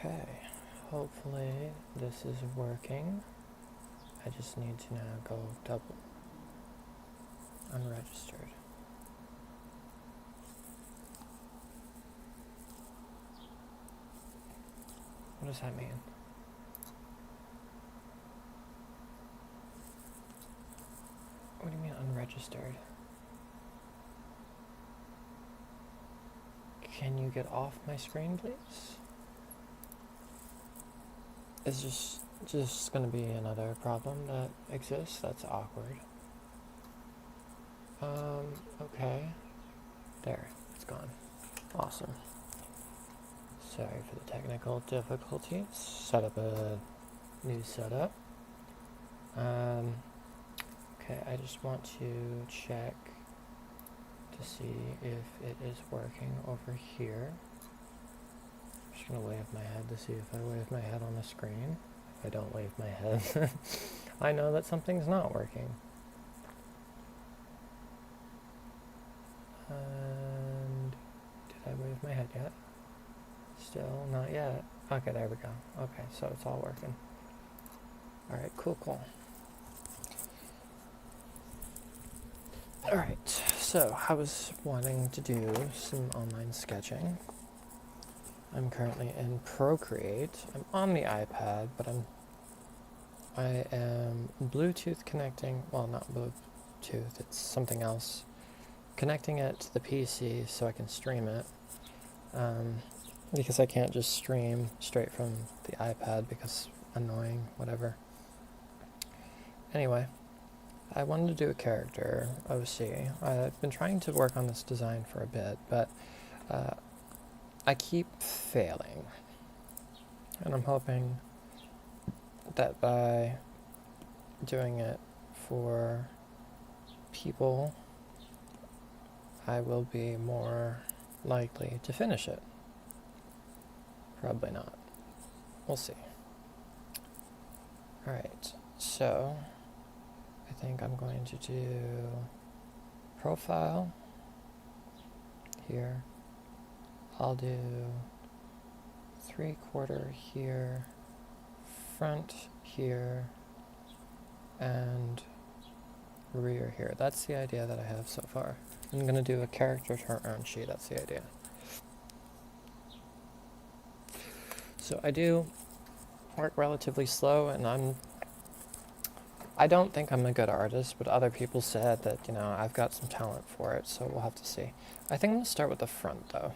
Okay, hopefully this is working. I just need to now go double unregistered. What does that mean? What do you mean unregistered? Can you get off my screen, please? Is just going to be another problem that exists? That's awkward. Okay. There, it's gone. Awesome. Sorry for the technical difficulties. Set up a new setup. Okay, I just want to check to see if it is working over here. I'm just going to wave my head to see if I wave my head on the screen. If I don't wave my head, I know that something's not working. And did I wave my head yet? Still not yet. Okay, there we go. Okay, so it's all working. Alright, cool. Alright, so I was wanting to do some online sketching. I'm currently in Procreate. I'm on the iPad, but I am Bluetooth connecting, well, not Bluetooth, it's something else. Connecting it to the PC so I can stream it. Because I can't just stream straight from the iPad because annoying, whatever. Anyway, I wanted to do a character, OC. I've been trying to work on this design for a bit, but I keep failing. And I'm hoping that by doing it for people, I will be more likely to finish it. Probably not. We'll see. Alright, so I think I'm going to do profile here. I'll do 3/4 here, front here, and rear here. That's the idea that I have so far. I'm going to do a character turn sheet, that's the idea. So I do work relatively slow, and I don't think I'm a good artist, but other people said that, I've got some talent for it, so we'll have to see. I think I'm going to start with the front, though.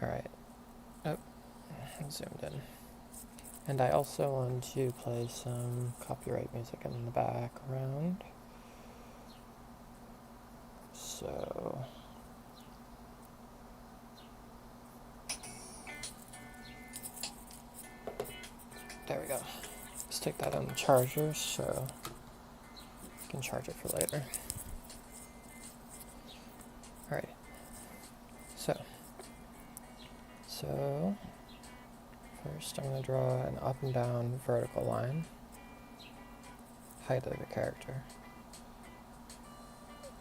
Alright. Oh, zoomed in. And I also want to play some copyright music in the background. So there we go. Let's take that on the charger so I can charge it for later. Alright. So first I'm going to draw an up and down vertical line. Height of the character.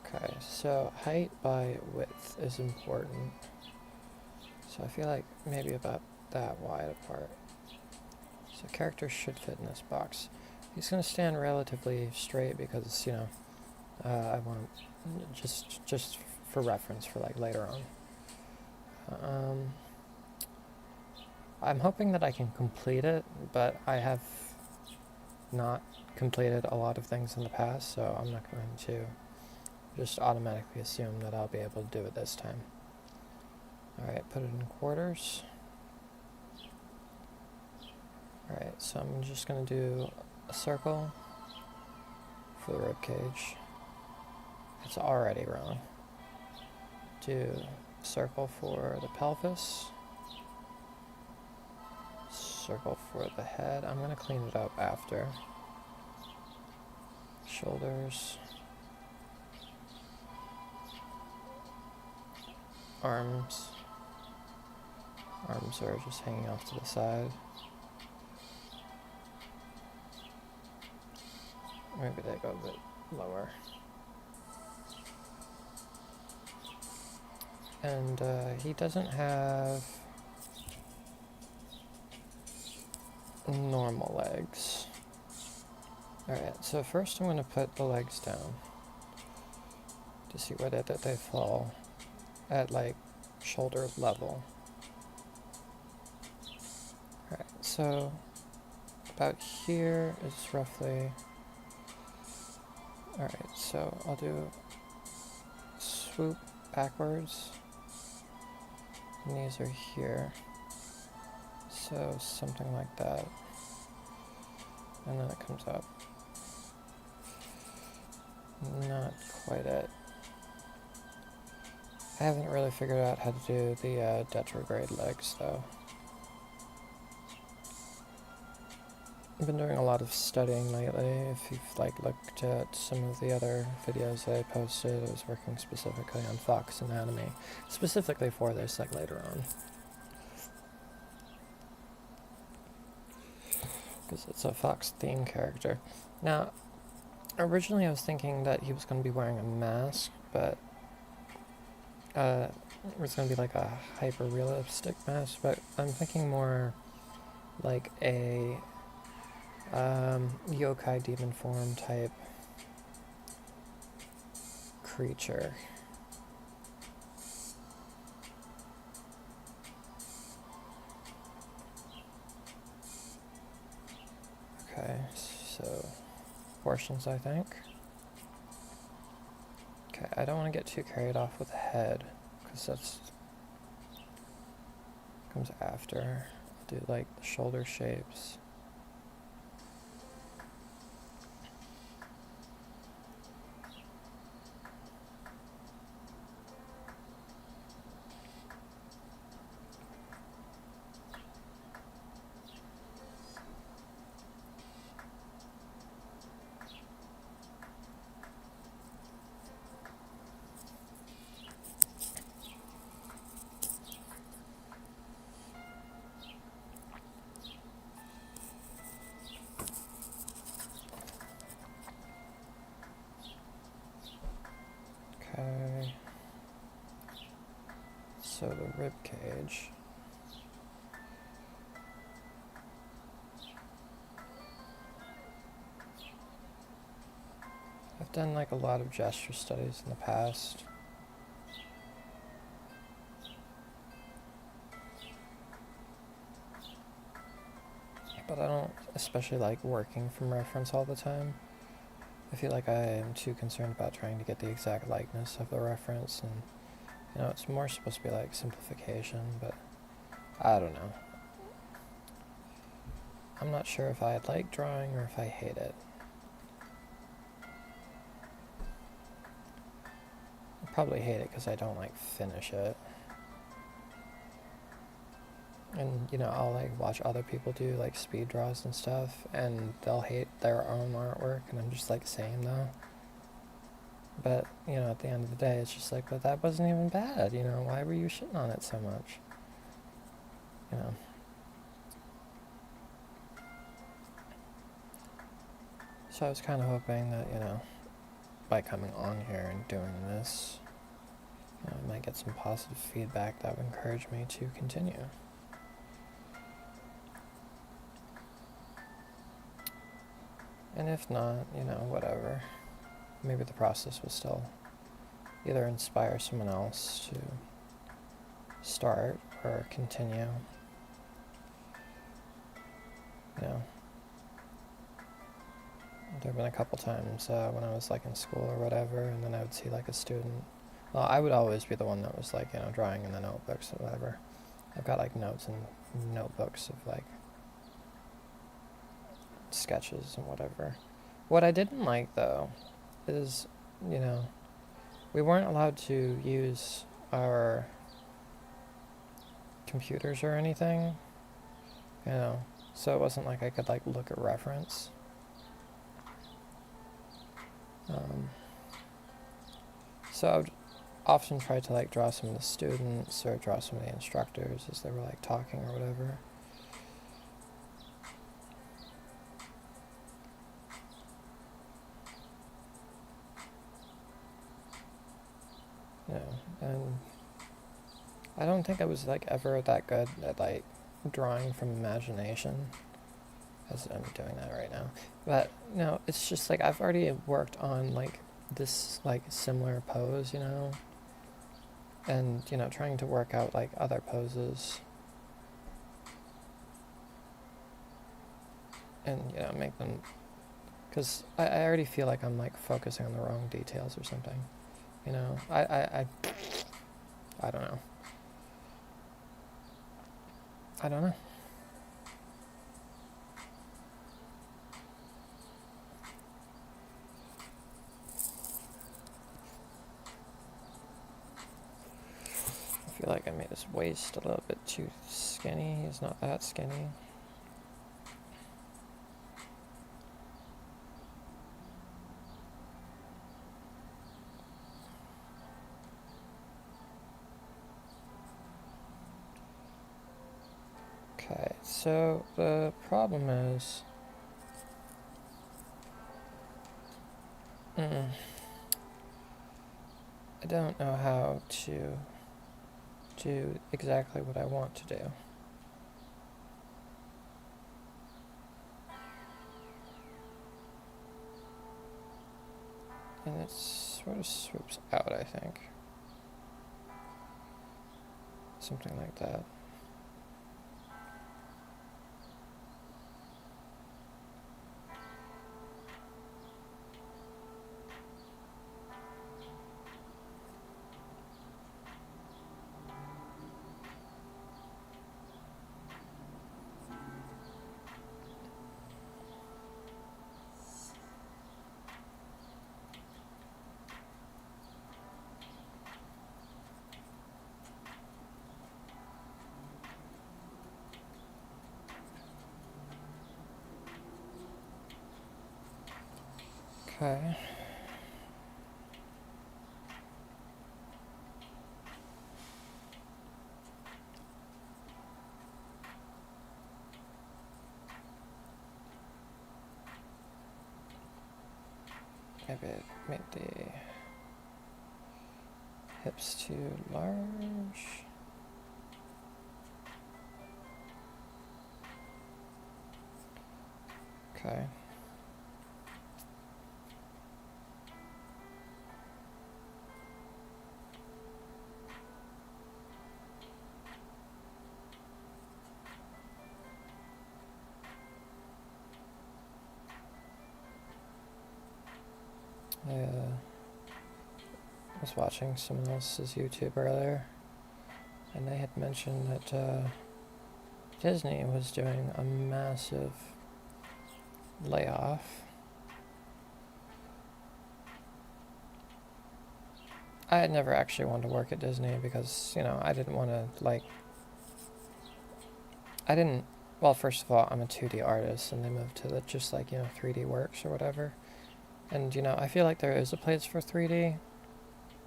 Okay, so height by width is important. So I feel like maybe about that wide apart. So character should fit in this box. He's going to stand relatively straight because, I want just for reference for like later on. I'm hoping that I can complete it, but I have not completed a lot of things in the past, so I'm not going to just automatically assume that I'll be able to do it this time. Alright, put it in quarters. Alright, so I'm just going to do a circle for the rib cage. It's already wrong. Do a circle for the pelvis. Circle for the head. I'm going to clean it up after. Shoulders. Arms. Arms are just hanging off to the side. Maybe they go a bit lower. And he doesn't have normal legs. Alright, so first I'm going to put the legs down to see where they fall at like shoulder level. Alright, so about here is roughly... Alright, so I'll do swoop backwards, and these are here, so something like that, and then it comes up. Not quite it. I haven't really figured out how to do the retrograde legs though. I've been doing a lot of studying lately. If you've like looked at some of the other videos that I posted, I was working specifically on fox anatomy, specifically for this like later on, because it's a fox theme character. Now, originally I was thinking that he was going to be wearing a mask, but it was going to be like a hyper realistic mask, but I'm thinking more like a yokai demon form type creature. Okay, so portions, I think. Okay, I don't want to get too carried off with the head, because that's comes after. I'll do like the shoulder shapes. Okay, so the rib cage. I've done like a lot of gesture studies in the past. But I don't especially like working from reference all the time. I feel like I am too concerned about trying to get the exact likeness of the reference, and you know, it's more supposed to be like simplification, but I don't know. I'm not sure if I like drawing or if I hate it. I probably hate it because I don't like finish it. And you know, I'll like watch other people do like speed draws and stuff, and they'll hate their own artwork, and I'm just like, same though. But you know, at the end of the day, it's just like, but that wasn't even bad. You know, why were you shitting on it so much? You know. So I was kind of hoping that, you know, by coming on here and doing this, you know, I might get some positive feedback that would encourage me to continue. And if not, you know, whatever. Maybe the process will still either inspire someone else to start or continue. You know, there have been a couple times when I was like in school or whatever, and then I would see like a student. Well, I would always be the one that was like, you know, drawing in the notebooks or whatever. I've got like notes and notebooks of like sketches and whatever. What I didn't like though is, you know, we weren't allowed to use our computers or anything, you know, so it wasn't like I could like look at reference. So I would often try to like draw some of the students or draw some of the instructors as they were like talking or whatever. You know, and I don't think I was like ever that good at like drawing from imagination. as I'm doing that right now. But no, it's just like I've already worked on like this like similar pose, you know, and you know, trying to work out like other poses and you know, make them, because I already feel like I'm like focusing on the wrong details or something, you know. I don't know. I don't know. I feel like I made his waist a little bit too skinny. He's not that skinny. Okay, so the problem is, I don't know how to do exactly what I want to do. And it sort of swoops out, I think. Something like that. Okay. Maybe I made the hips too large. Okay. I was watching someone else's YouTube earlier, and they had mentioned that Disney was doing a massive layoff. I had never actually wanted to work at Disney because, you know, I didn't want to, like, well, first of all, I'm a 2D artist, and they moved to the just, like, you know, 3D works or whatever. And, you know, I feel like there is a place for 3D,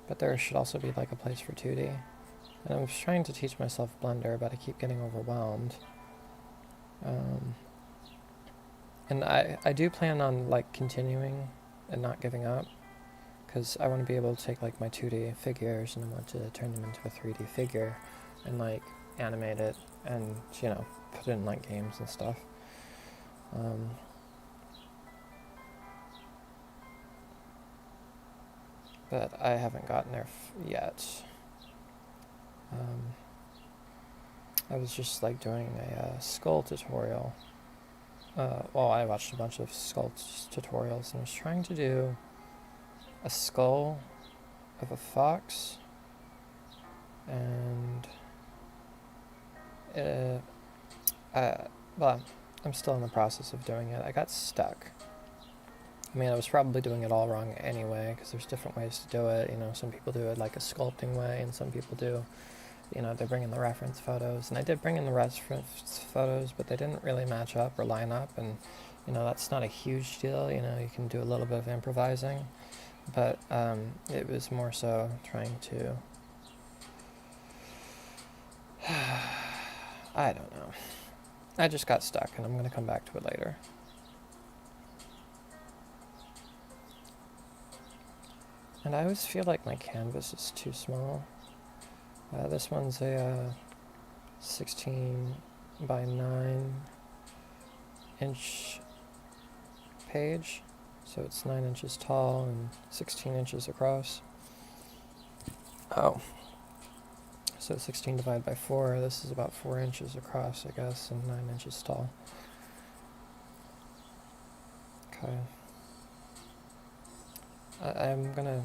but there should also be, like, a place for 2D. And I'm trying to teach myself Blender, but I keep getting overwhelmed. And I do plan on, like, continuing and not giving up, because I want to be able to take, like, my 2D figures and I want to turn them into a 3D figure and, like, animate it and, you know, put it in, like, games and stuff. But I haven't gotten there yet. I was just, like, doing a skull tutorial. Well, I watched a bunch of skull tutorials, and I was trying to do a skull of a fox, and well, I'm still in the process of doing it. I got stuck. I mean, I was probably doing it all wrong anyway, because there's different ways to do it. You know, some people do it like a sculpting way, and some people do, you know, they bring in the reference photos. And I did bring in the reference photos, but they didn't really match up or line up, and, you know, that's not a huge deal. You know, you can do a little bit of improvising, but it was more so trying to, I don't know. I just got stuck, and I'm going to come back to it later. And I always feel like my canvas is too small. This one's a 16 by 9 9-inch page, so it's 9 inches tall and 16 inches across. Oh, so 16 divided by 4, this is about 4 inches across, I guess, and 9 inches tall. Okay. I'm gonna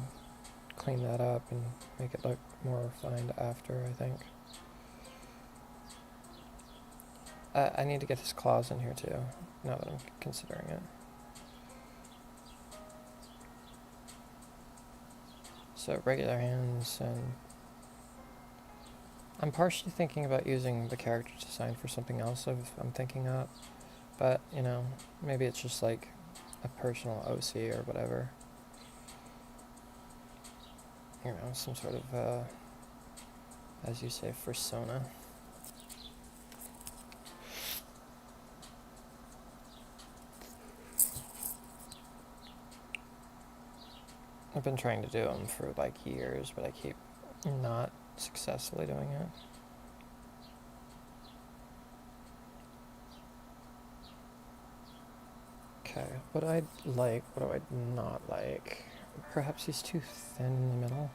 clean that up and make it look more refined after, I think. I need to get his claws in here too, now that I'm considering it. So regular hands, and I'm partially thinking about using the character design for something else I'm thinking up, but, you know, maybe it's just like a personal OC or whatever. You know, some sort of, as you say, persona. I've been trying to do them for like years, but I keep not successfully doing it. Okay, what do I like, what do I not like? Perhaps he's too thin in the middle.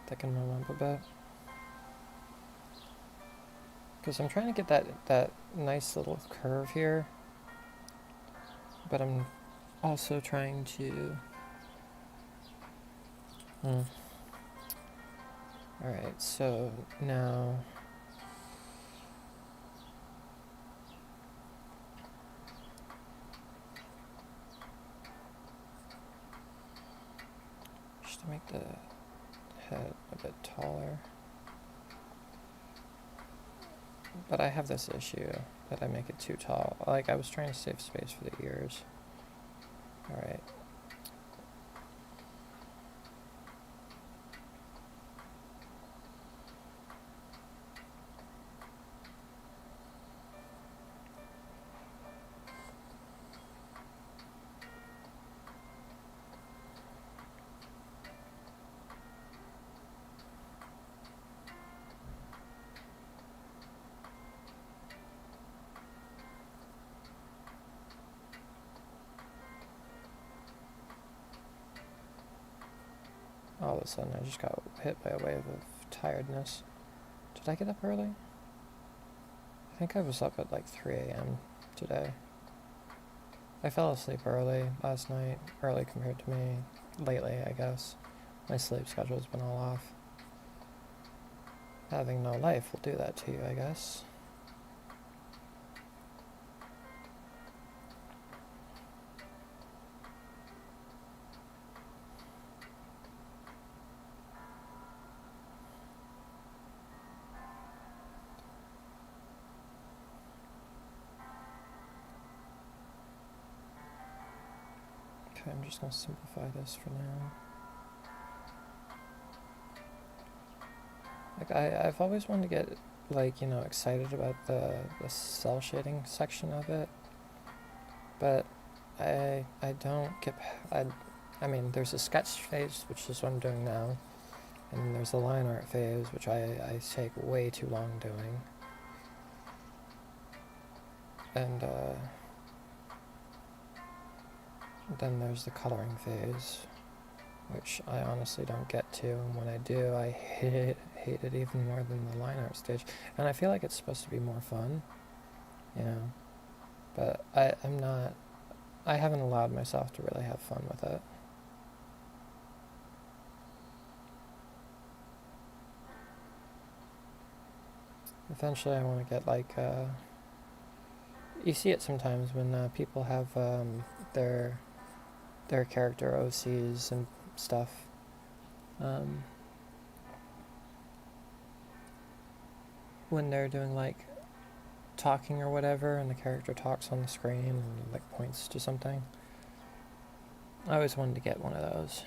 Thicken him up a bit. Because I'm trying to get that nice little curve here, but I'm also trying to... Alright, so now... just to make the head a bit taller. But I have this issue that I make it too tall. Like, I was trying to save space for the ears. Alright. All of a sudden, I just got hit by a wave of tiredness. Did I get up early? I think I was up at like 3 a.m. today. I fell asleep early last night, early compared to me lately, I guess. My sleep schedule's been all off. Having no life will do that to you, I guess. Okay, I'm just going to simplify this for now. Like, I've always wanted to get, like, you know, excited about the cell shading section of it, but I don't get... I mean, there's a sketch phase, which is what I'm doing now, and then there's the line art phase, which I take way too long doing. And, then there's the coloring phase, which I honestly don't get to, and when I do, I hate it even more than the line art stage. And I feel like it's supposed to be more fun, you know, but I haven't allowed myself to really have fun with it. Eventually I want to get like, you see it sometimes when people have their character OCs and stuff. When they're doing like talking or whatever, and the character talks on the screen and like points to something. I always wanted to get one of those.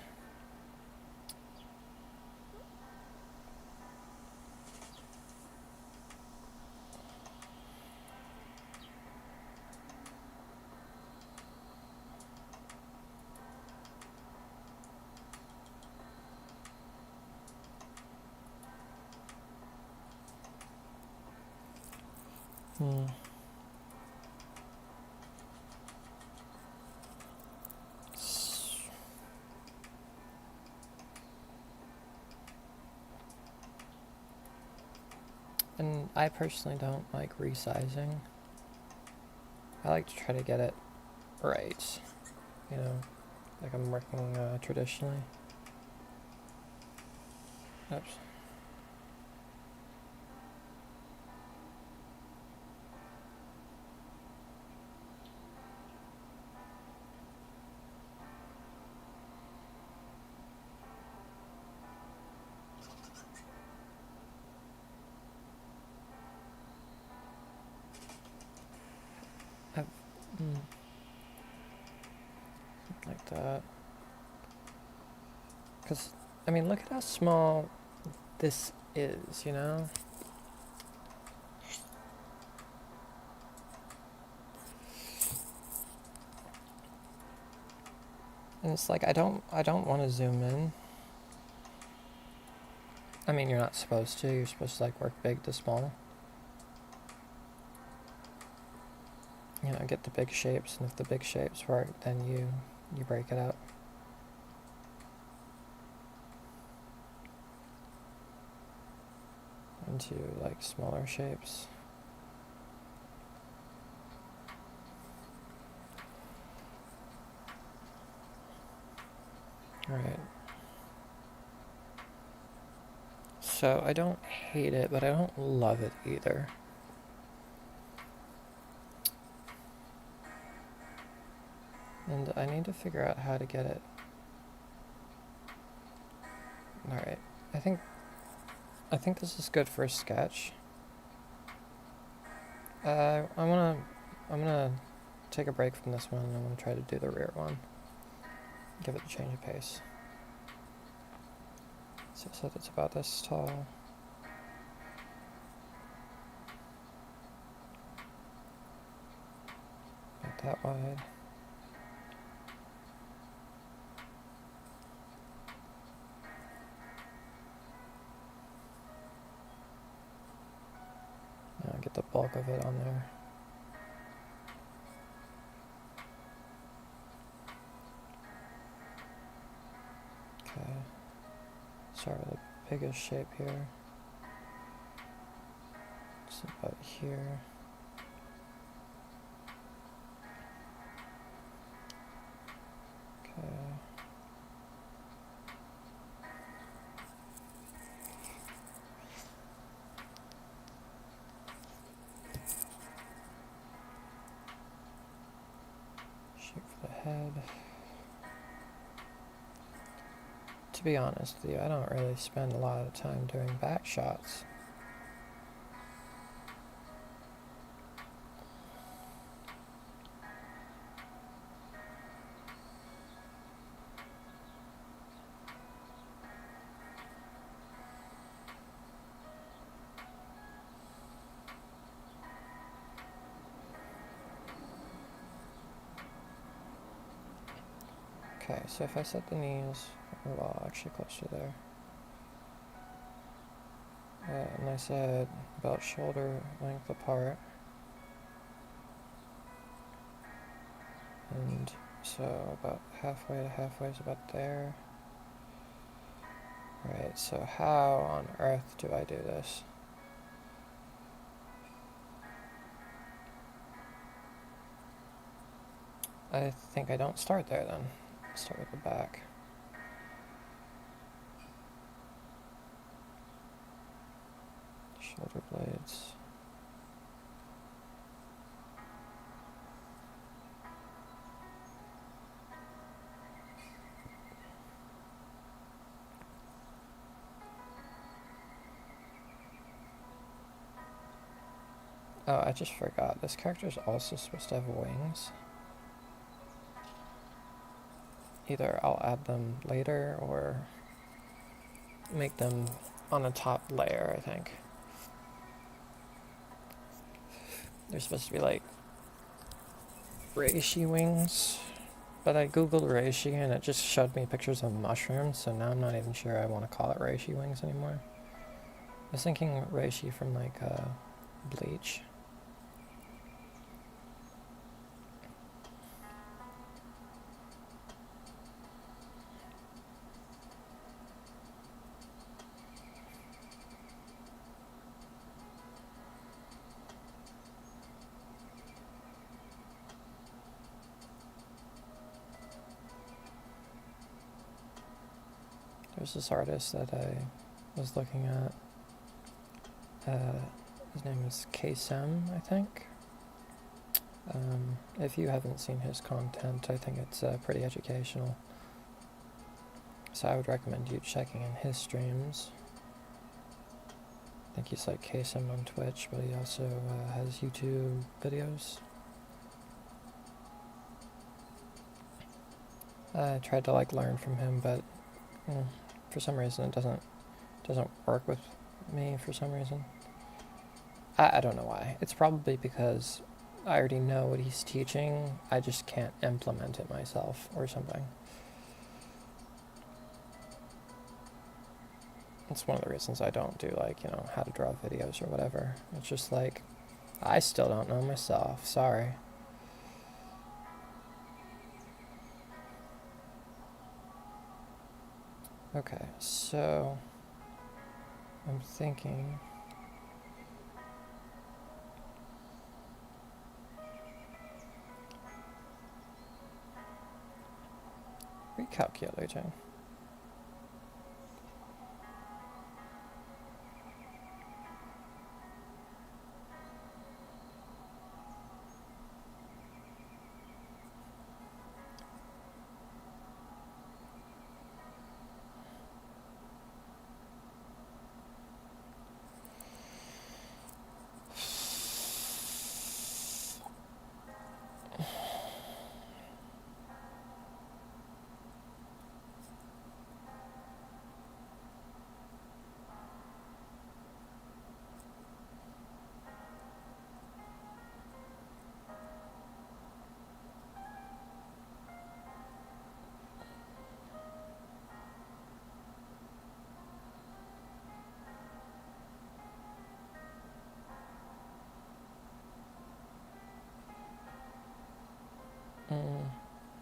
Hmm. And I personally don't like resizing. I like to try to get it right, you know, like I'm working traditionally. Oops. Mm, like that. Because, I mean, look at how small this is, you know? And it's like I don't want to zoom in. I mean, you're not supposed to. You're supposed to like work big to small. You know, get the big shapes, and if the big shapes work, then you break it up into like smaller shapes. All right. So I don't hate it, but I don't love it either. And I need to figure out how to get it. All right. I think this is good for a sketch. I'm gonna take a break from this one, and I'm gonna try to do the rear one. Give it a change of pace. So it's about this tall. About that wide. Now get the bulk of it on there. Okay. Start with the biggest shape here. Just about here. Okay. Shape for the head. To be honest with you, I don't really spend a lot of time doing back shots. Okay, so if I set the knees, well, actually closer there. And I said about shoulder length apart. And so about halfway to halfway is about there. Right, so how on earth do I do this? I think I don't start there then. Start with the back. Shoulder blades. Oh, I just forgot. This character is also supposed to have wings. Either I'll add them later or make them on a top layer, I think. They're supposed to be like reishi wings, but I googled reishi and it just showed me pictures of mushrooms, so now I'm not even sure I want to call it reishi wings anymore. I was thinking reishi from like Bleach. there's this artist that I was looking at. His name is K-Sem, I think. If you haven't seen his content, I think it's pretty educational. So I would recommend you checking in his streams. I think he's like K-Sem on Twitch, but he also has YouTube videos. I tried to like learn from him, but for some reason it doesn't work with me for some reason. I don't know why. It's probably because I already know what he's teaching. I just can't implement it myself or something. It's one of the reasons I don't do like, how to draw videos or whatever. It's just like, I still don't know myself. Sorry. Okay, so I'm thinking recalculating.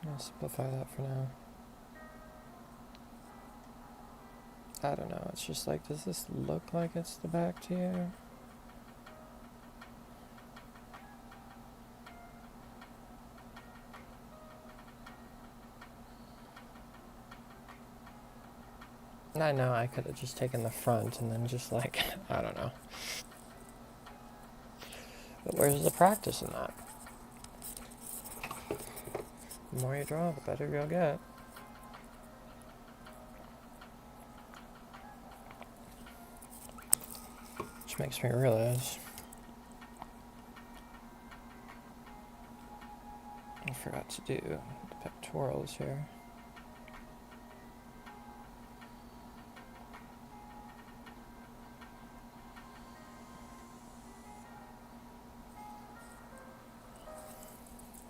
I'll simplify that for now. I don't know, it's just like, does this look like it's the back to you? I know I could have just taken the front and then just like, I don't know. But where's the practice in that? The more you draw, the better you'll get. Which makes me realize I forgot to do the pectorals here.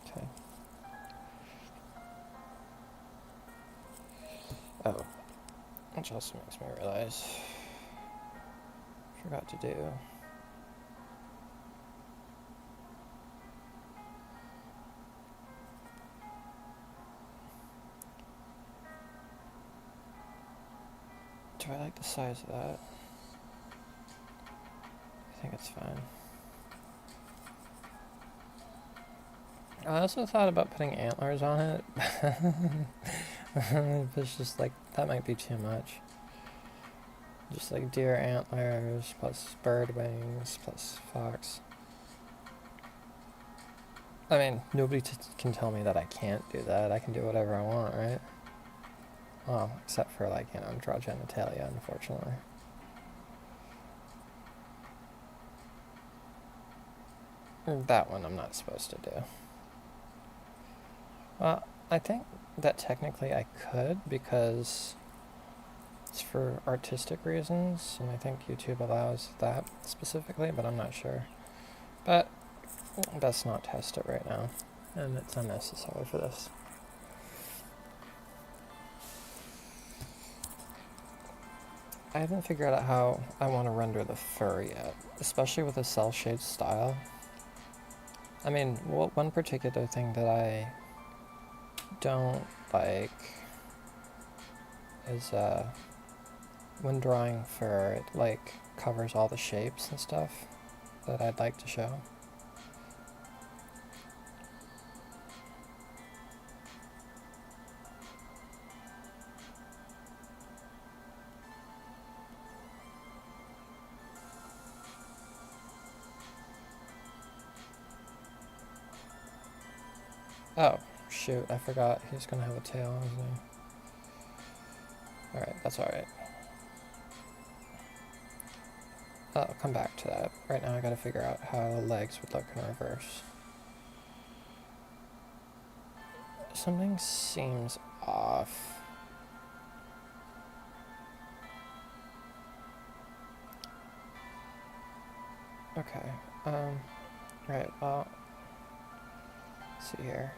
Okay. Oh, which also makes me realize I forgot to do I like the size of that? I think it's fine. I also thought about putting antlers on it. It's just like, that might be too much. Just like deer antlers, plus bird wings, plus fox. I mean, nobody can tell me that I can't do that. I can do whatever I want, right? Well, except for like, draw genitalia, unfortunately. That one I'm not supposed to do. Well, I think that technically I could, because it's for artistic reasons, and I think YouTube allows that specifically, but I'm not sure. But let's not test it right now, and it's unnecessary for this. I haven't figured out how I want to render the fur yet, especially with a cel-shade style. I mean, one particular thing that I don't like is when drawing fur, it like covers all the shapes and stuff that I'd like to show. Oh, shoot, I forgot he's gonna have a tail, isn't he? Alright, that's alright. I'll come back to that. Right now I gotta figure out how the legs would look in reverse. Something seems off. Okay, right, well, let's see here.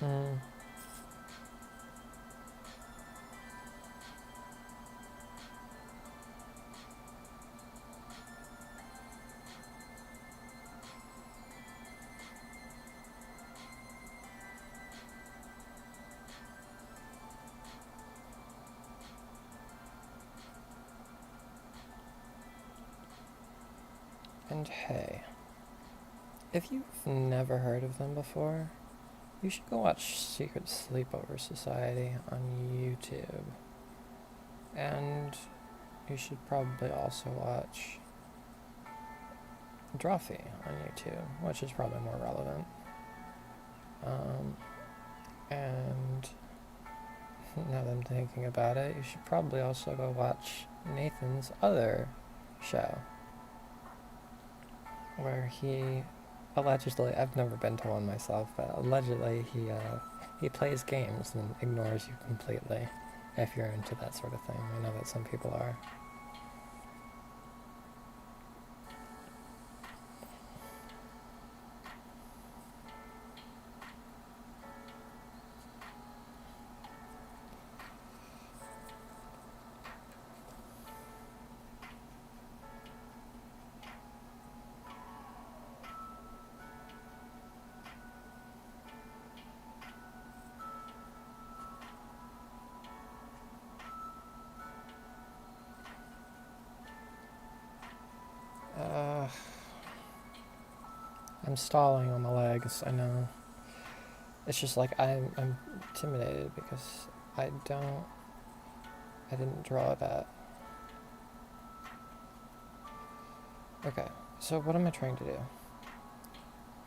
Hmm. And hey, if you've never heard of them before, you should go watch Secret Sleepover Society on YouTube. And you should probably also watch Drawfee on YouTube, which is probably more relevant. And now that I'm thinking about it, you should probably also go watch Nathan's other show, where he allegedly, I've never been to one myself, but allegedly he plays games and ignores you completely if you're into that sort of thing. I know that some people are. I'm stalling on the legs, I know. It's just like I'm intimidated because I didn't draw that. Okay, so what am I trying to do?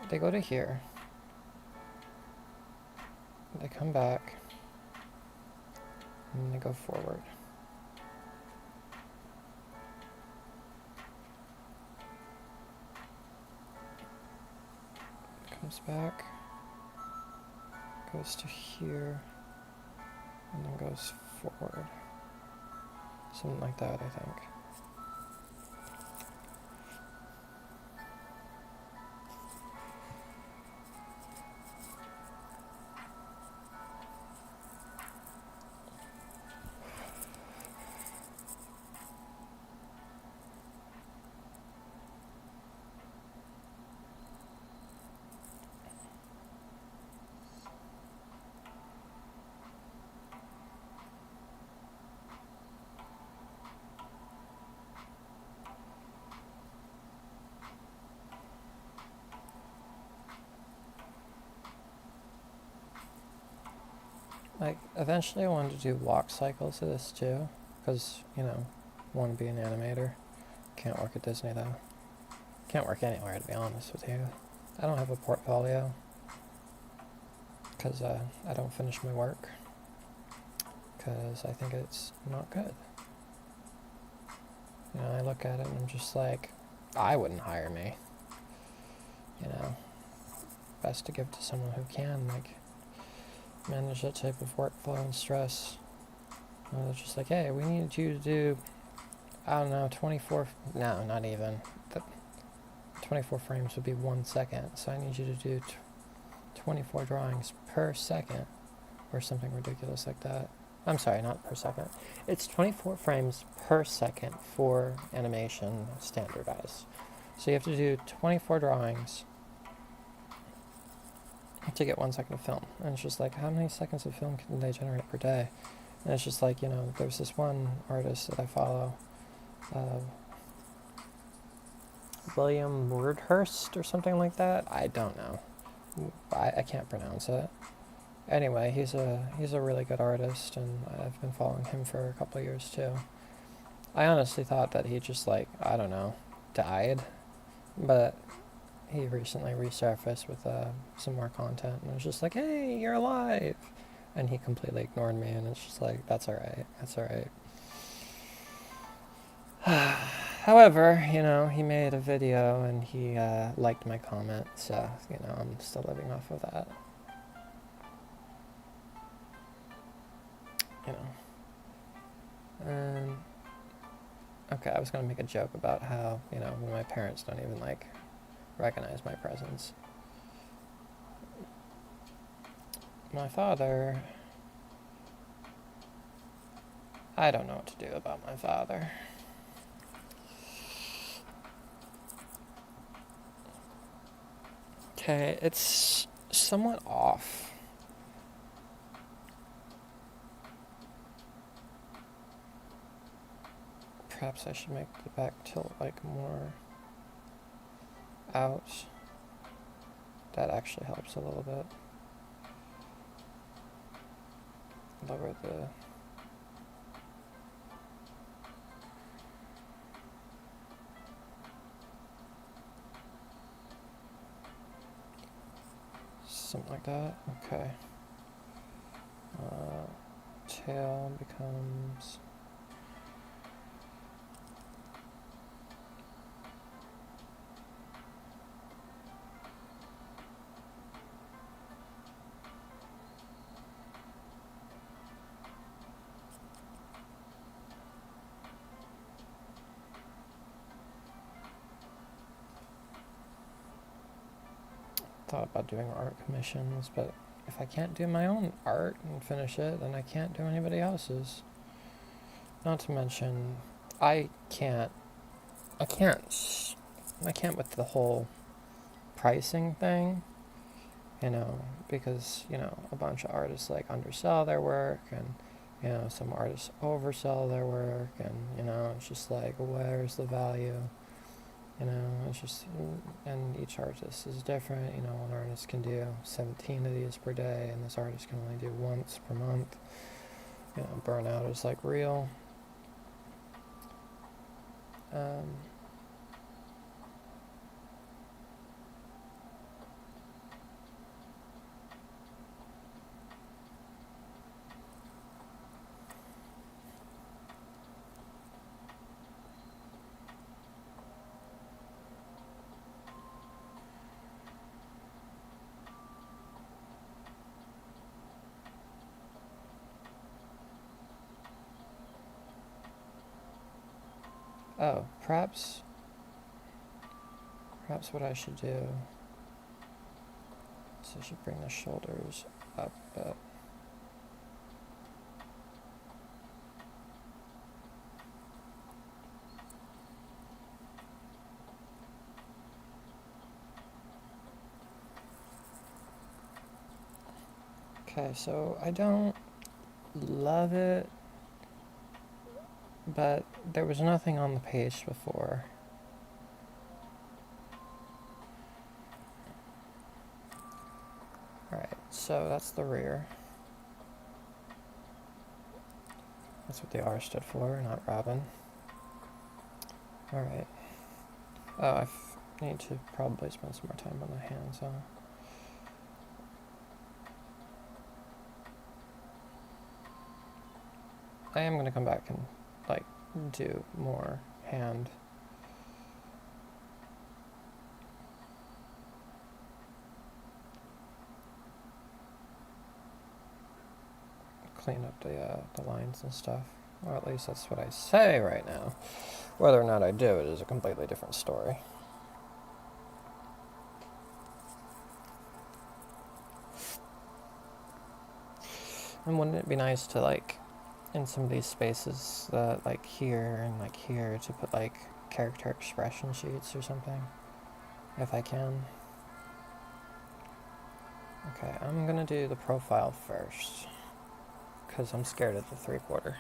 They go to here. They come back. And they go forward. Comes back. Goes to here. And then goes forward. Something like that, I think. Like, eventually I wanted to do walk cycles of this too, because, you know, I want to be an animator. Can't work at Disney though. Can't work anywhere, to be honest with you. I don't have a portfolio, because I don't finish my work, because I think it's not good. You know, I look at it and I'm just like, I wouldn't hire me. You know, best to give to someone who can, like, manage that type of workflow and stress. They're just like, hey, we need you to do, I don't know, 24, no, not even. 24 frames would be 1 second, so I need you to do 24 drawings per second, or something ridiculous like that. I'm sorry, not per second. It's 24 frames per second for animation standardized. So you have to do 24 drawings to get 1 second of film. And it's just like, how many seconds of film can they generate per day? And it's just like, there's this one artist that I follow, William Wordhurst or something like that. I don't know. I can't pronounce it. Anyway, he's a really good artist, and I've been following him for a couple of years too. I honestly thought that he just, like, I don't know, died, but he recently resurfaced with some more content, and it was just like, hey, you're alive! And he completely ignored me, and it's just like, that's alright, that's alright. However, he made a video, and he liked my comment, so, I'm still living off of that. And okay, I was gonna make a joke about how, when my parents don't even, like, recognize my presence. My father, I don't know what to do about my father. Okay, it's somewhat off. Perhaps I should make the back tilt, like, more out. That actually helps a little bit. Lower the... something like that. Okay. Tail becomes... thought about doing art commissions, but if I can't do my own art and finish it, then I can't do anybody else's. Not to mention, I can't with the whole pricing thing, because, a bunch of artists, like, undersell their work, and, some artists oversell their work, and, it's just like, where's the value? It's just, and each artist is different. One artist can do 17 of these per day, and this artist can only do once per month. Burnout is, like, real. Oh, perhaps what I should do is I should bring the shoulders up a bit. Okay, so I don't love it, but there was nothing on the page before. Alright, so that's the rear. That's what the R stood for, not Robin. Alright. Oh, I need to probably spend some more time on the hands, huh? I am going to come back and, like, do more hand. Clean up the lines and stuff. Or at least that's what I say right now. Whether or not I do it is a completely different story. And wouldn't it be nice to, like, in some of these spaces, like here and like here, to put like character expression sheets or something, if I can. Okay, I'm gonna do the profile first, because I'm scared of the 3/4.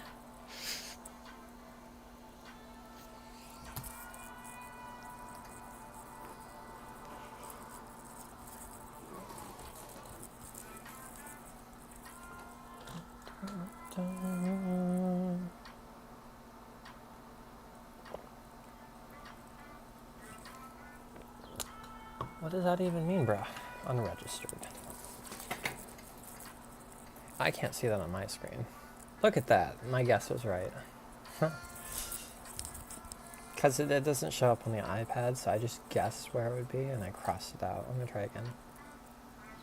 What does that even mean, bruh? Unregistered. I can't see that on my screen. Look at that. My guess was right. Because it doesn't show up on the iPad, so I just guessed where it would be and I crossed it out. I'm going to try again.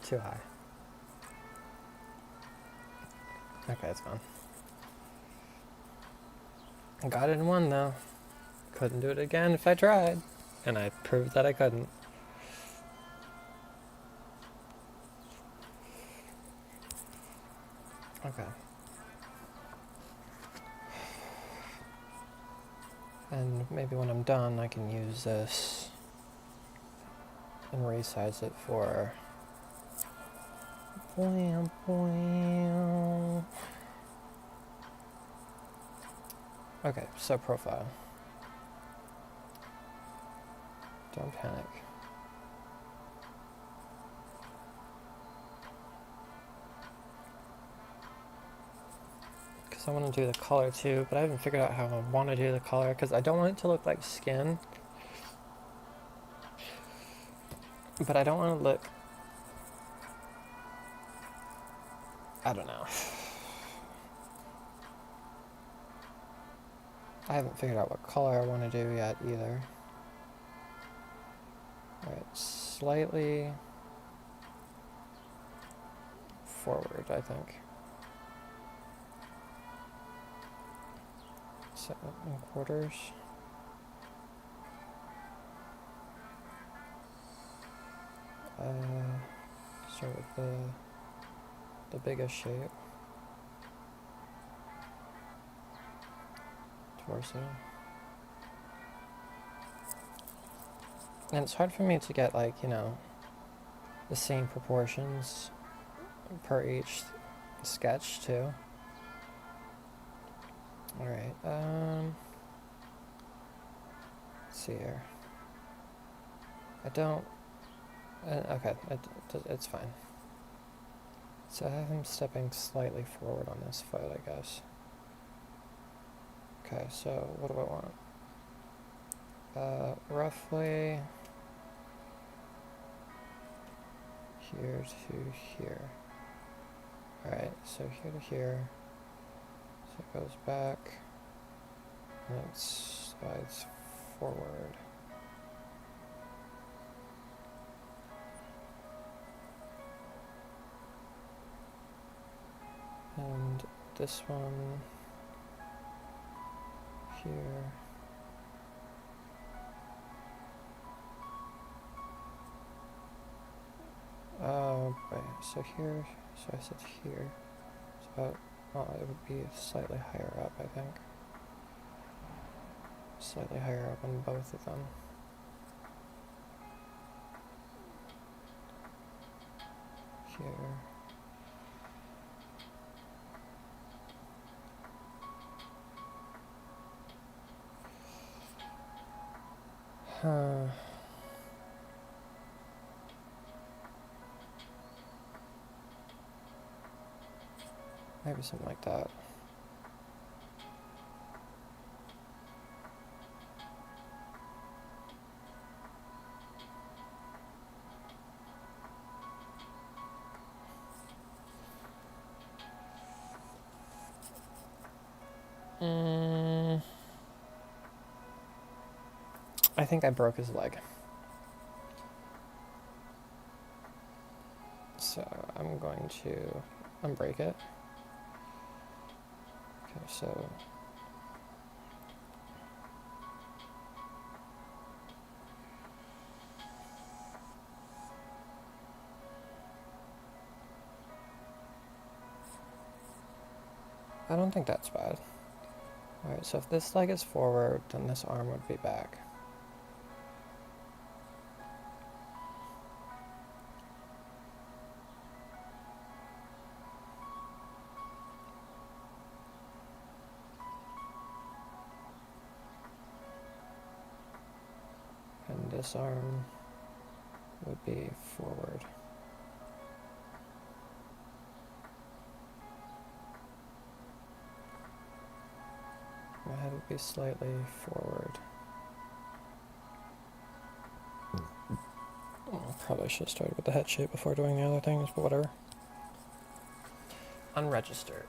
Too high. Okay, it's gone. I got it in one, though. Couldn't do it again if I tried. And I proved that I couldn't. Okay. And maybe when I'm done, I can use this and resize it for... Blam, blam. Okay, so profile. Don't panic. Because I want to do the color too, but I haven't figured out how I want to do the color, because I don't want it to look like skin. But I don't want to look... I don't know. I haven't figured out what color I want to do yet either. Alright, slightly forward, I think. 7/4. Start with the biggest shape. Torso. And it's hard for me to get, like, you know, the same proportions per each sketch too. Alright, let's see here. I don't... okay, it's fine. So I have him stepping slightly forward on this foot, I guess. Okay, so what do I want? Roughly here to here. Alright, so here to here. So it goes back, and it slides forward. And this one here. Right, so here, so I said here, so well, it would be slightly higher up, I think. Slightly higher up on both of them. Here. Maybe something like that. I think I broke his leg. So I'm going to unbreak it. Okay, so I don't think that's bad. Alright, so if this leg is forward, then this arm would be back. And this arm would be forward. My head would be slightly forward. Probably should have started with the head shape before doing the other things, but whatever. Unregistered.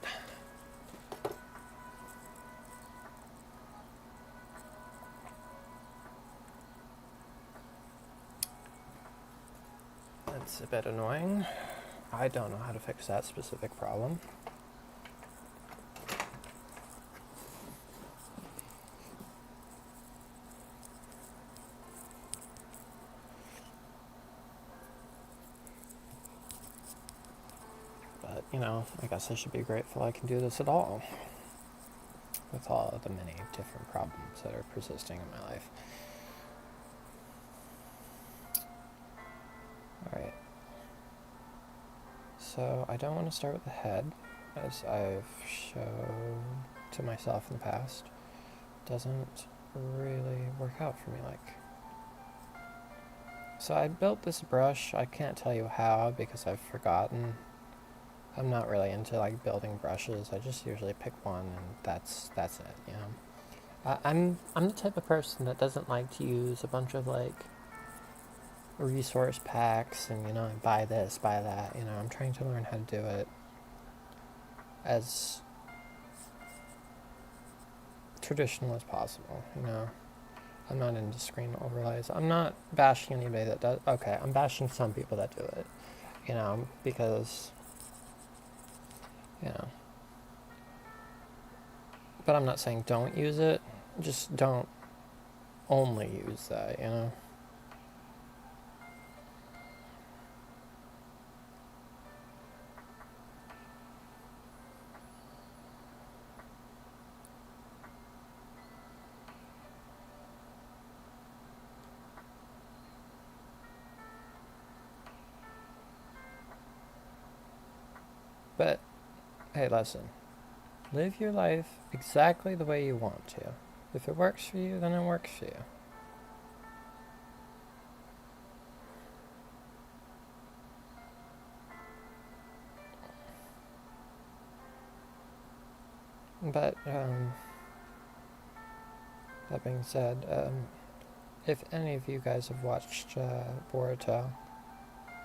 That's a bit annoying. I don't know how to fix that specific problem. But, you know, I guess I should be grateful I can do this at all, with all of the many different problems that are persisting in my life. Alright. So I don't want to start with the head, as I've shown to myself in the past. Doesn't really work out for me like. So I built this brush. I can't tell you how because I've forgotten. I'm not really into like building brushes. I just usually pick one and that's it, you know. I'm the type of person that doesn't like to use a bunch of like resource packs and, you know, buy this, buy that, you know. I'm trying to learn how to do it as traditional as possible, you know. I'm not into screen overlays. I'm not bashing anybody that does. Okay, I'm bashing some people that do it, you know, because, you know. But I'm not saying don't use it. Just don't only use that, you know. But, hey, listen. Live your life exactly the way you want to. If it works for you, then it works for you. But, that being said, if any of you guys have watched Boruto,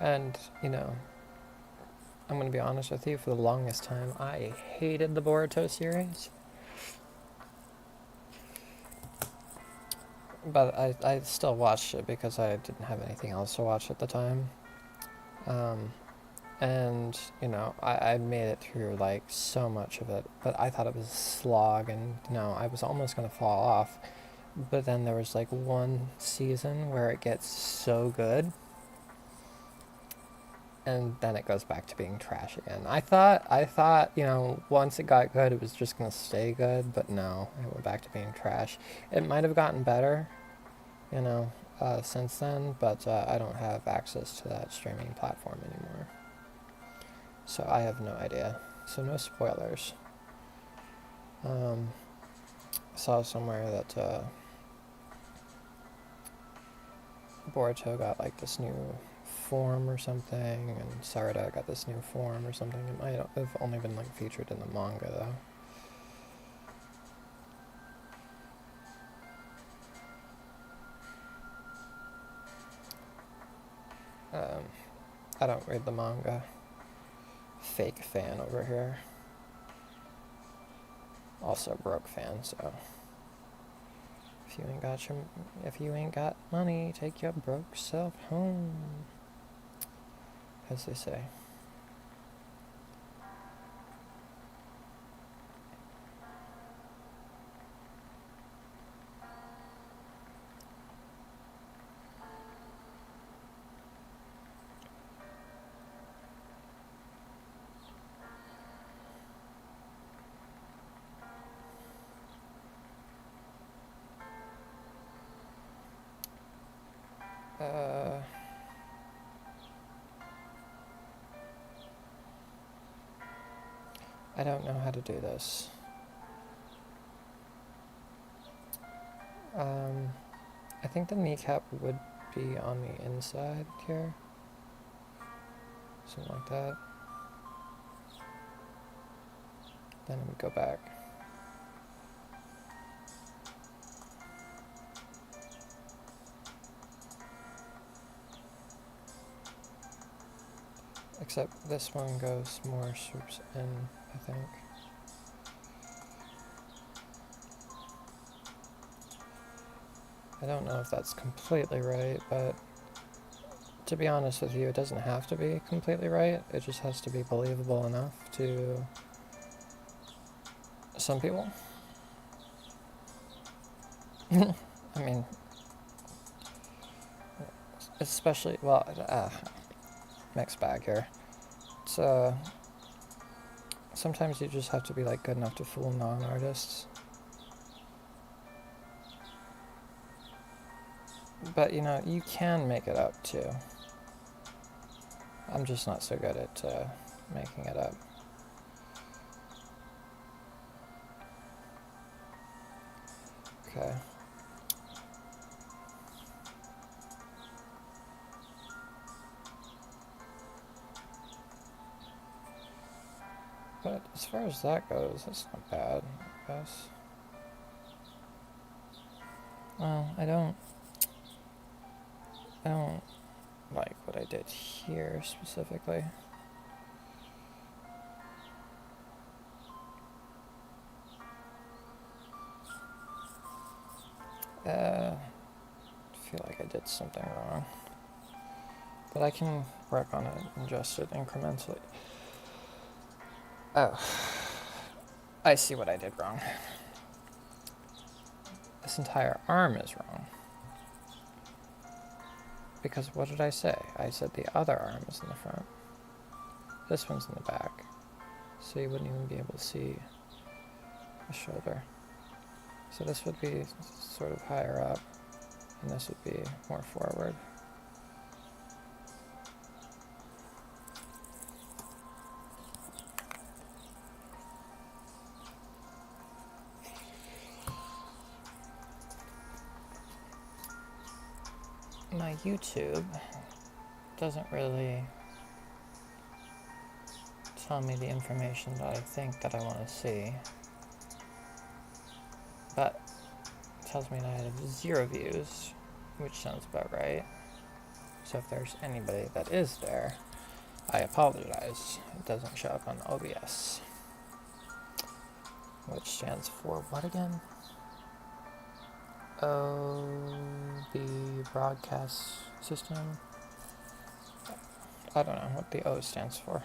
and, you know, I'm going to be honest with you, for the longest time, I hated the Boruto series. But I still watched it because I didn't have anything else to watch at the time. And, you know, I made it through, like, so much of it, but I thought it was a slog, and, you know, I was almost going to fall off. But then there was, like, one season where it gets so good, and then it goes back to being trash again. I thought, you know, once it got good, it was just going to stay good, but no, it went back to being trash. It might have gotten better, you know, since then, but I don't have access to that streaming platform anymore. So I have no idea. So no spoilers. I saw somewhere that Boruto got like this new form or something, and Sarada got this new form or something. It might have only been like featured in the manga though. I don't read the manga. Fake fan over here. Also broke fan, so if you ain't got money, take your broke self home, as they say. I don't know how to do this. I think the kneecap would be on the inside here. Something like that. Then it would go back. Except this one goes more swoops in, I think. I don't know if that's completely right, but to be honest with you, it doesn't have to be completely right. It just has to be believable enough to some people. I mean, especially, well, mixed bag here. It's, sometimes you just have to be like good enough to fool non-artists. But you know, you can make it up too. I'm just not so good at making it up. Okay. But as far as that goes, that's not bad, I guess. Well, I don't like what I did here specifically. I feel like I did something wrong. But I can work on it and adjust it incrementally. Oh, I see what I did wrong. This entire arm is wrong. Because what did I say? I said the other arm is in the front. This one's in the back. So you wouldn't even be able to see the shoulder. So this would be sort of higher up, and this would be more forward. My YouTube doesn't really tell me the information that I think that I want to see, but it tells me that I have 0 views, which sounds about right. So if there's anybody that is there, I apologize. It doesn't show up on OBS, which stands for what again? OB broadcast system. I don't know what the O stands for.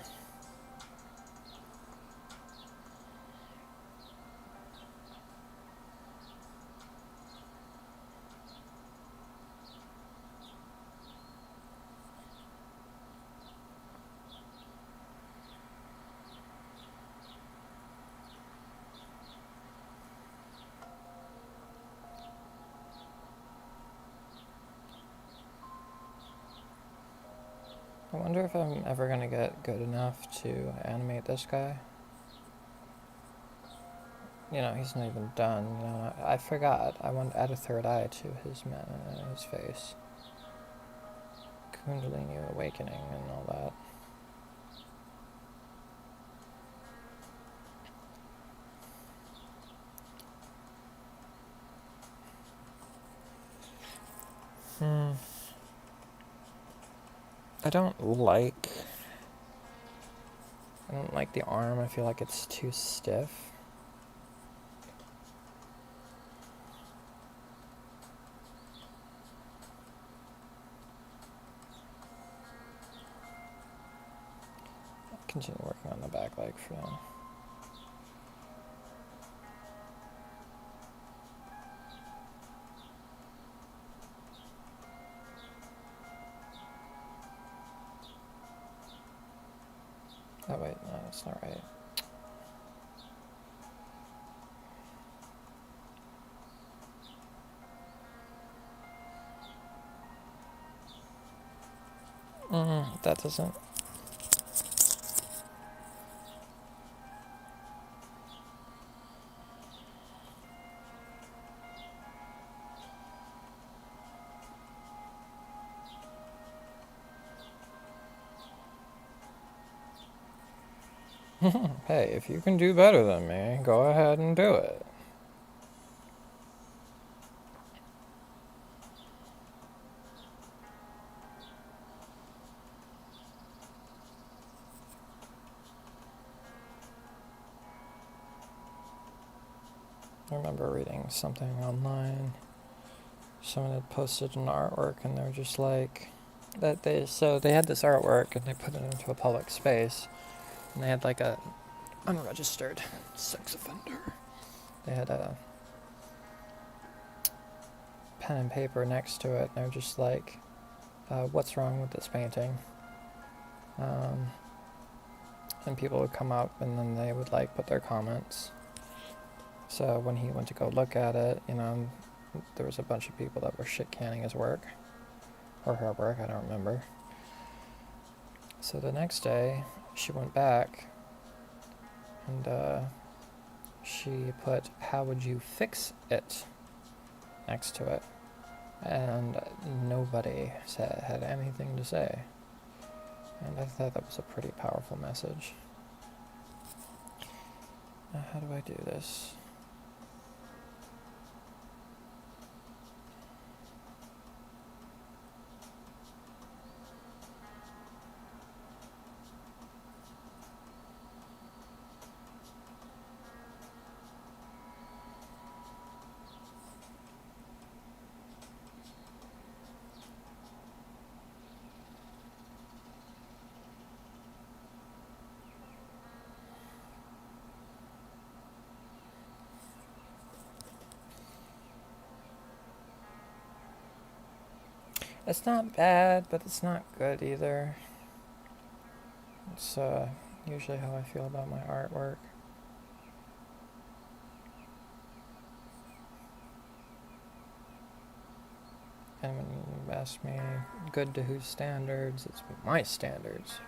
I wonder if I'm ever going to get good enough to animate this guy. You know, he's not even done. You know, I forgot. I want to add a third eye to his face. Kundalini awakening and all that. I don't like the arm. I feel like it's too stiff. I'll continue working on the back leg for now. Oh wait, no, that's not right. That doesn't. Hey, if you can do better than me, go ahead and do it. I remember reading something online. Someone had posted an artwork, and they're just like that. They had this artwork, and they put it into a public space, and they had like a unregistered sex offender. They had a pen and paper next to it, and they're just like, "What's wrong with this painting?" And people would come up, and then they would like put their comments. So when he went to go look at it, there was a bunch of people that were shit canning his work, or her work, I don't remember. So the next day, she went back, and she put, "How would you fix it?" next to it. And nobody had anything to say. And I thought that was a pretty powerful message. Now, how do I do this? It's not bad, but it's not good either. It's usually how I feel about my artwork. And when you ask me, good to whose standards, it's my standards.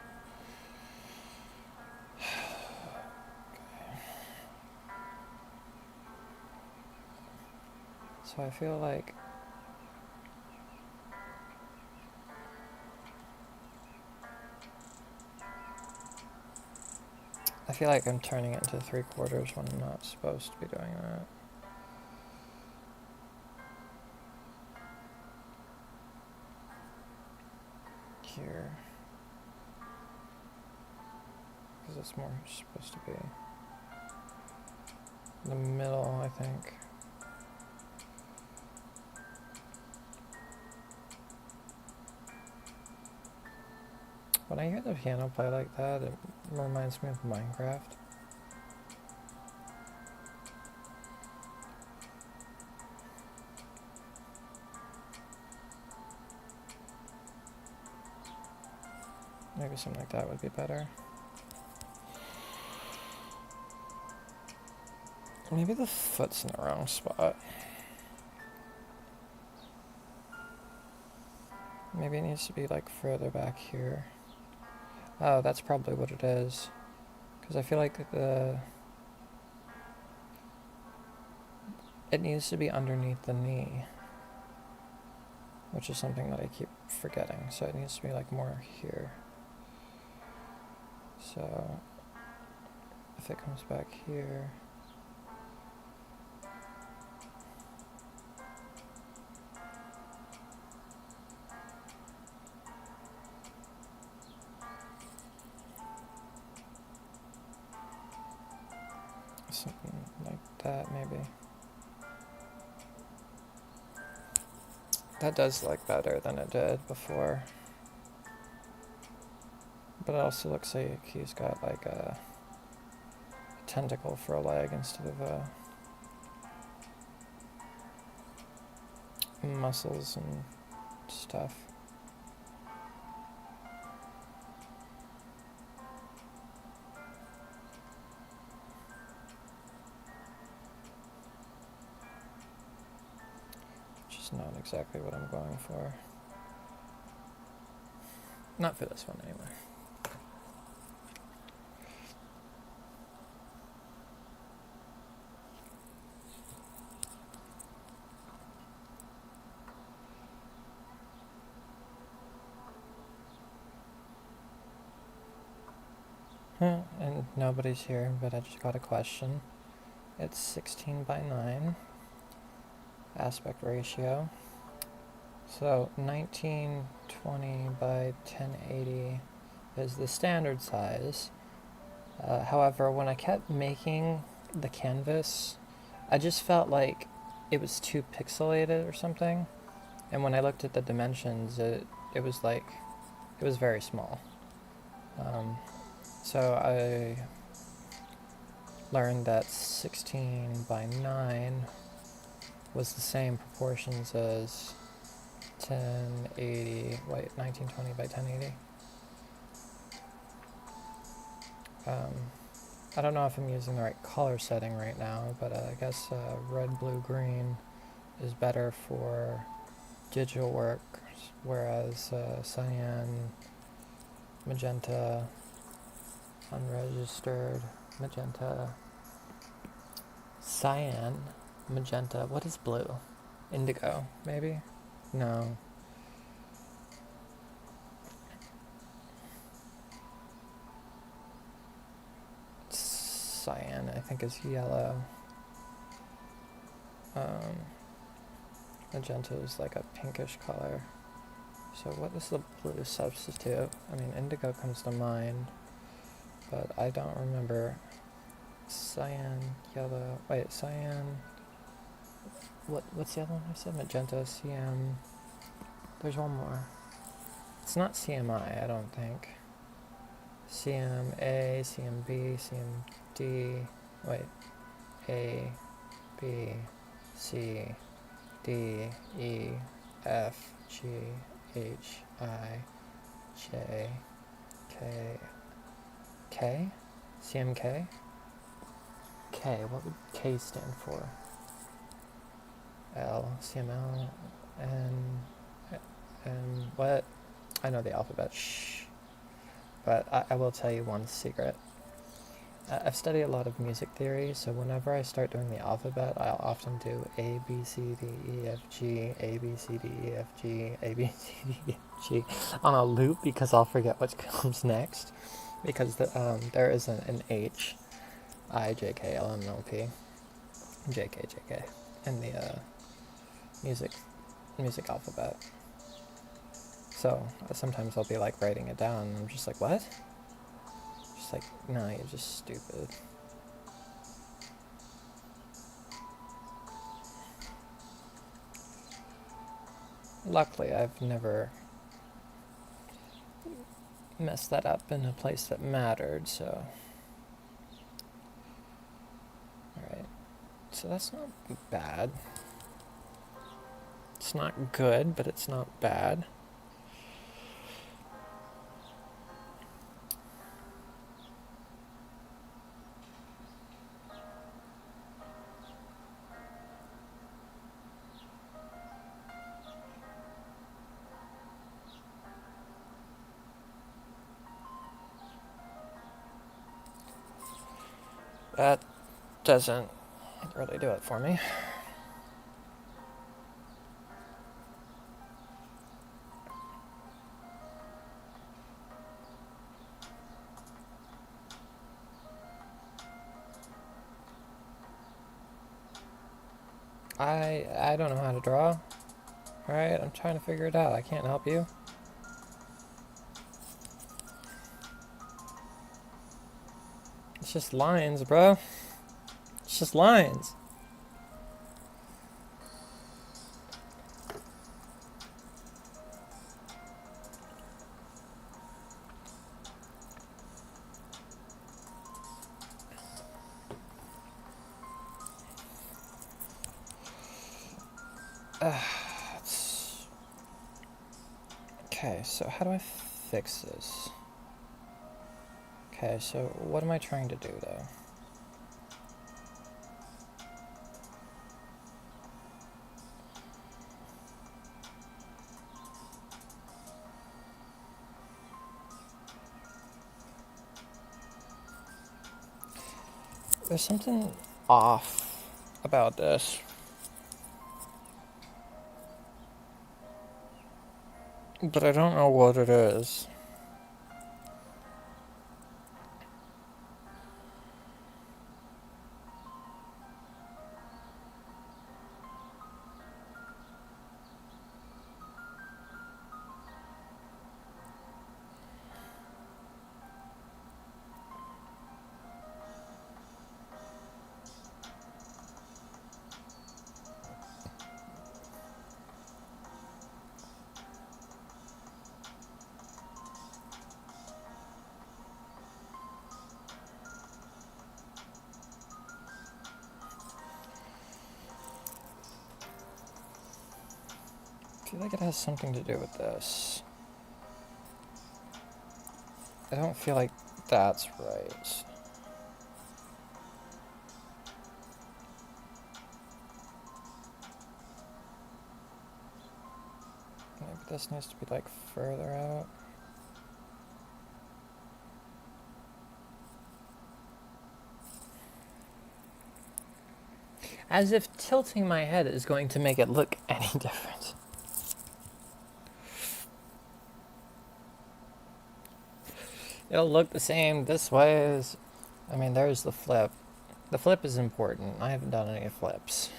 So I feel like I'm turning it into 3/4 when I'm not supposed to be doing that. Here. Because it's more supposed to be the middle, I think. When I hear the piano play like that, it reminds me of Minecraft. Maybe something like that would be better. Maybe the foot's in the wrong spot. Maybe it needs to be like further back here. Oh, that's probably what it is. Because I feel like it needs to be underneath the knee, which is something that I keep forgetting. So it needs to be like more here. So if it comes back here, something like that maybe. That does look better than it did before. But it also looks like he's got like a tentacle for a leg instead of muscles and stuff. Which is not exactly what I'm going for. Not for this one anyway. And nobody's here, but I just got a question. It's 16 by 9 aspect ratio. So 1920 by 1080 is the standard size. However, when I kept making the canvas, I just felt like it was too pixelated or something. And when I looked at the dimensions, it was like, it was very small. So I learned that 16 by 9 was the same proportions as 1920 by 1080. I don't know if I'm using the right color setting right now, but I guess red, blue, green is better for digital work, whereas cyan, magenta, unregistered, magenta, cyan, magenta, what is blue? Indigo, maybe? No. Cyan, I think, is yellow. Magenta is like a pinkish color. So what is the blue substitute? I mean, indigo comes to mind, but I don't remember. Cyan, yellow. Wait, cyan. What's the other one I said? Magenta, CM. There's one more. It's not CMI, I don't think. CMA, CMB, CMD. Wait. A, B, C, D, E, F, G, H, I, J, K, K? CMK? K, what would K stand for? L, CML, N, what? I know the alphabet, shh. But I will tell you one secret. I've studied a lot of music theory, so whenever I start doing the alphabet, I'll often do A, B, C, D, E, F, G, A, B, C, D, E, F, G, A, B, C, D, E, F, G on a loop because I'll forget what comes next. Because there isn't an H, I, J, K, L, M, N, P, J, K, J, K in the music alphabet. So sometimes I'll be like writing it down and I'm just like, what? Just like, no, you're just stupid. Luckily, I've never messed that up in a place that mattered, so. Alright, so that's not bad. It's not good, but it's not bad. That doesn't really do it for me. I don't know how to draw. Alright, I'm trying to figure it out. I can't help you. It's just lines, bro. It's just lines. Okay, so how do I fix this? Okay, so what am I trying to do though? There's something off about this. But I don't know what it is. I feel like it has something to do with this. I don't feel like that's right. Maybe this needs to be like further out. As if tilting my head is going to make it look any different. It'll look the same this way as... I mean, there's the flip. The flip is important. I haven't done any flips.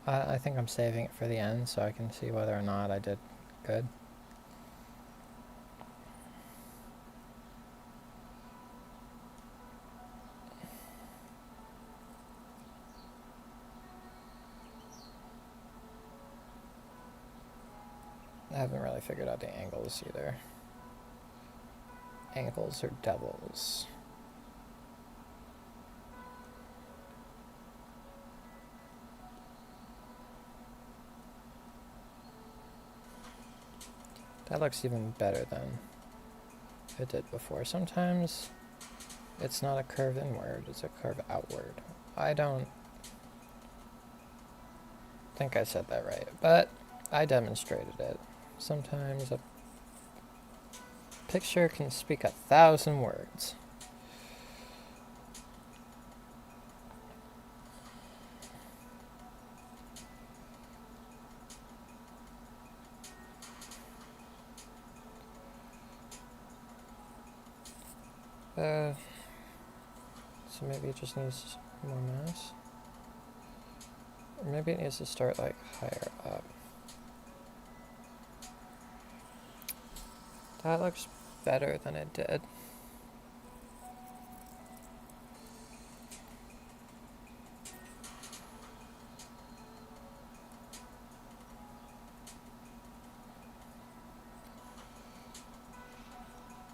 I think I'm saving it for the end so I can see whether or not I did good. I haven't really figured out the angles either. Angles or devils? That looks even better than it did before. Sometimes it's not a curve inward, it's a curve outward. I don't think I said that right, but I demonstrated it. Sometimes a picture can speak 1,000 words. So maybe it just needs more mass. Or maybe it needs to start like higher up. That looks better than it did.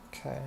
Okay.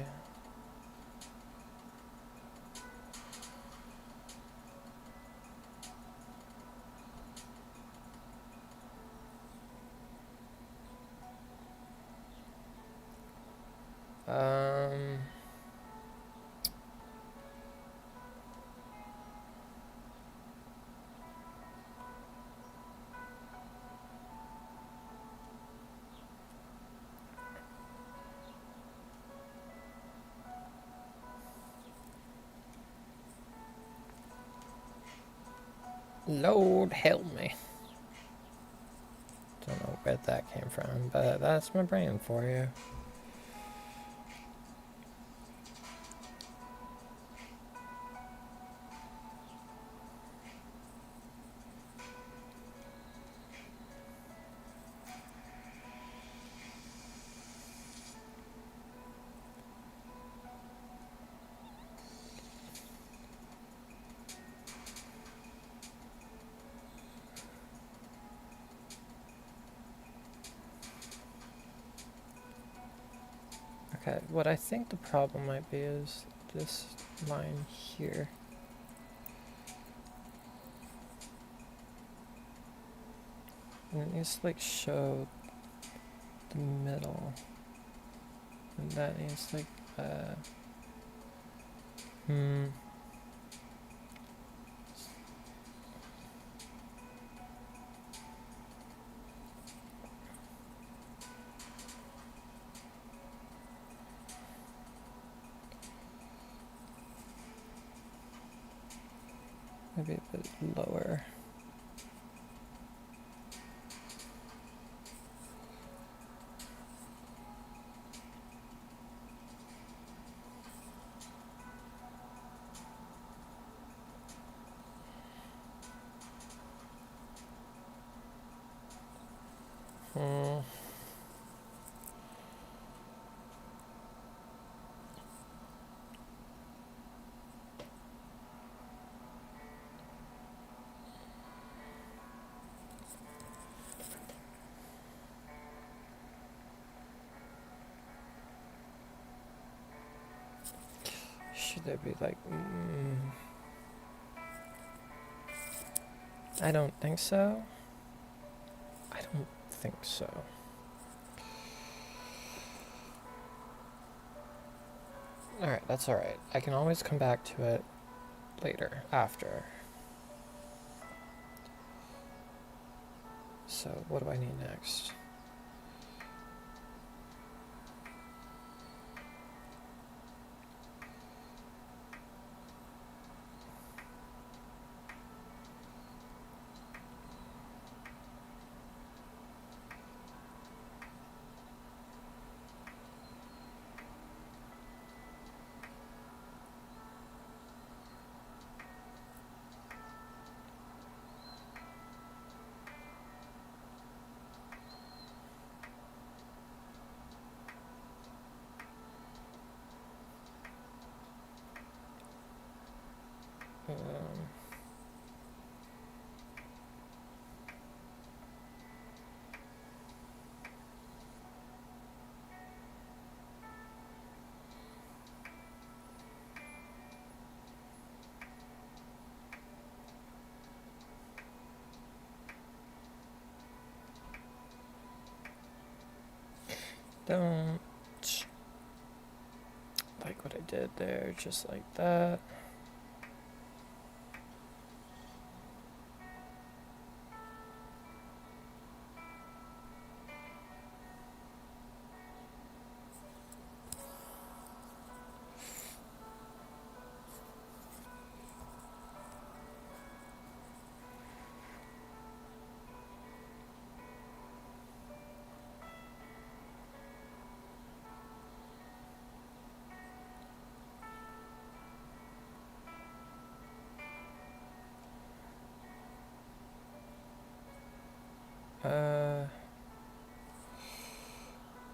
Lord help me. Don't know where that came from, but that's my brain for you. Okay, what I think the problem might be is this line here. And it needs to like show the middle. And that needs like maybe a bit lower. Should there be like... I don't think so. I don't think so. Alright, that's alright. I can always come back to it later, after. So, what do I need next? Don't like what I did there, just like that.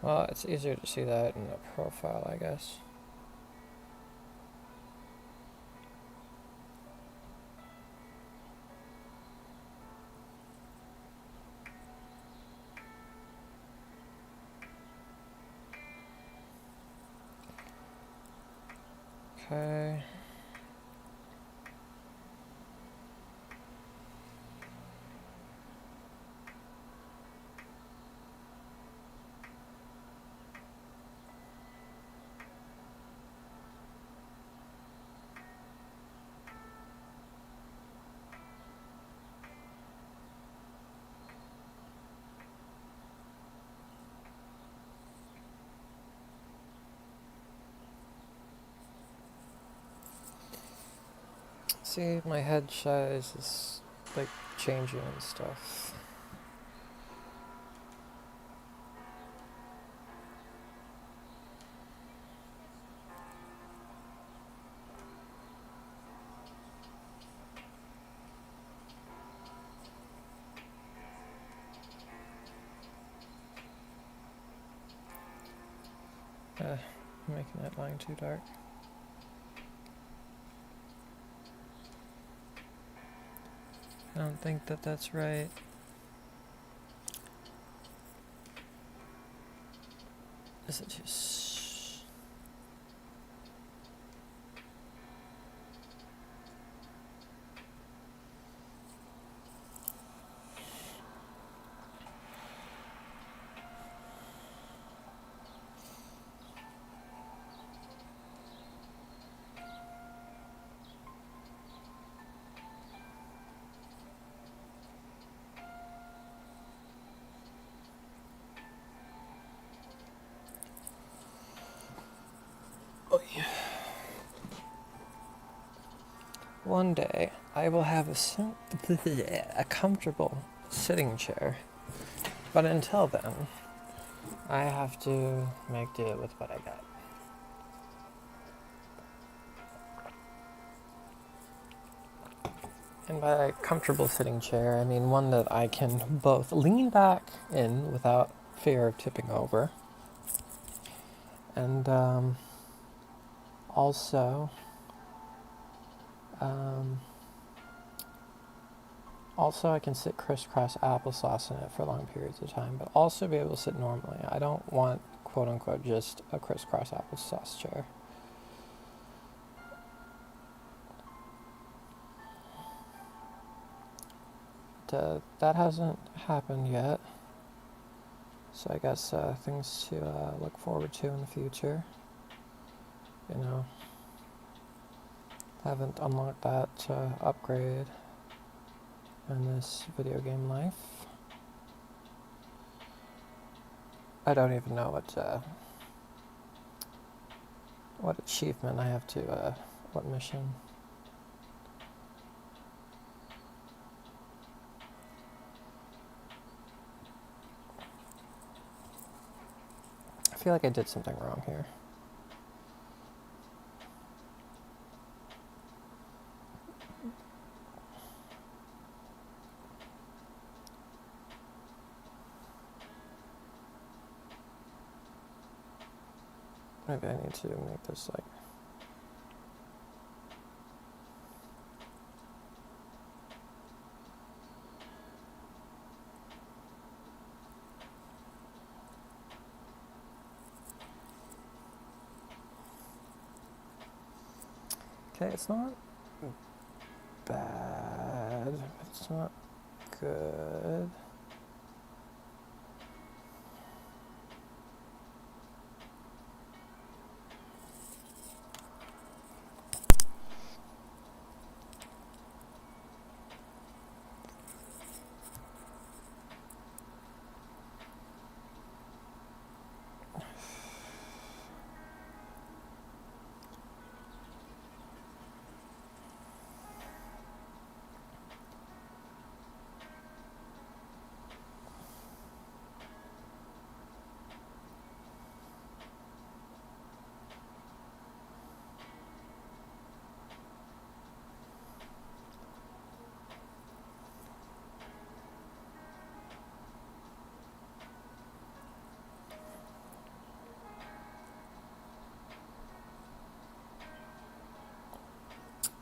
Well, it's easier to see that in the profile, I guess. Okay. See, my head size is like changing and stuff. I'm making that line too dark. I don't think that that's right. Is it just... Oh, yeah. One day, I will have a comfortable sitting chair. But until then, I have to make do with what I got. And by a comfortable sitting chair, I mean one that I can both lean back in without fear of tipping over, and also I can sit crisscross applesauce in it for long periods of time, but also be able to sit normally. I don't want, quote unquote, just a crisscross applesauce chair. That hasn't happened yet. So I guess things to look forward to in the future. You know, haven't unlocked that upgrade in this video game life. I don't even know what achievement I have to, what mission. I feel like I did something wrong here. Maybe I need to make this like... Okay, it's not bad, but it's not good.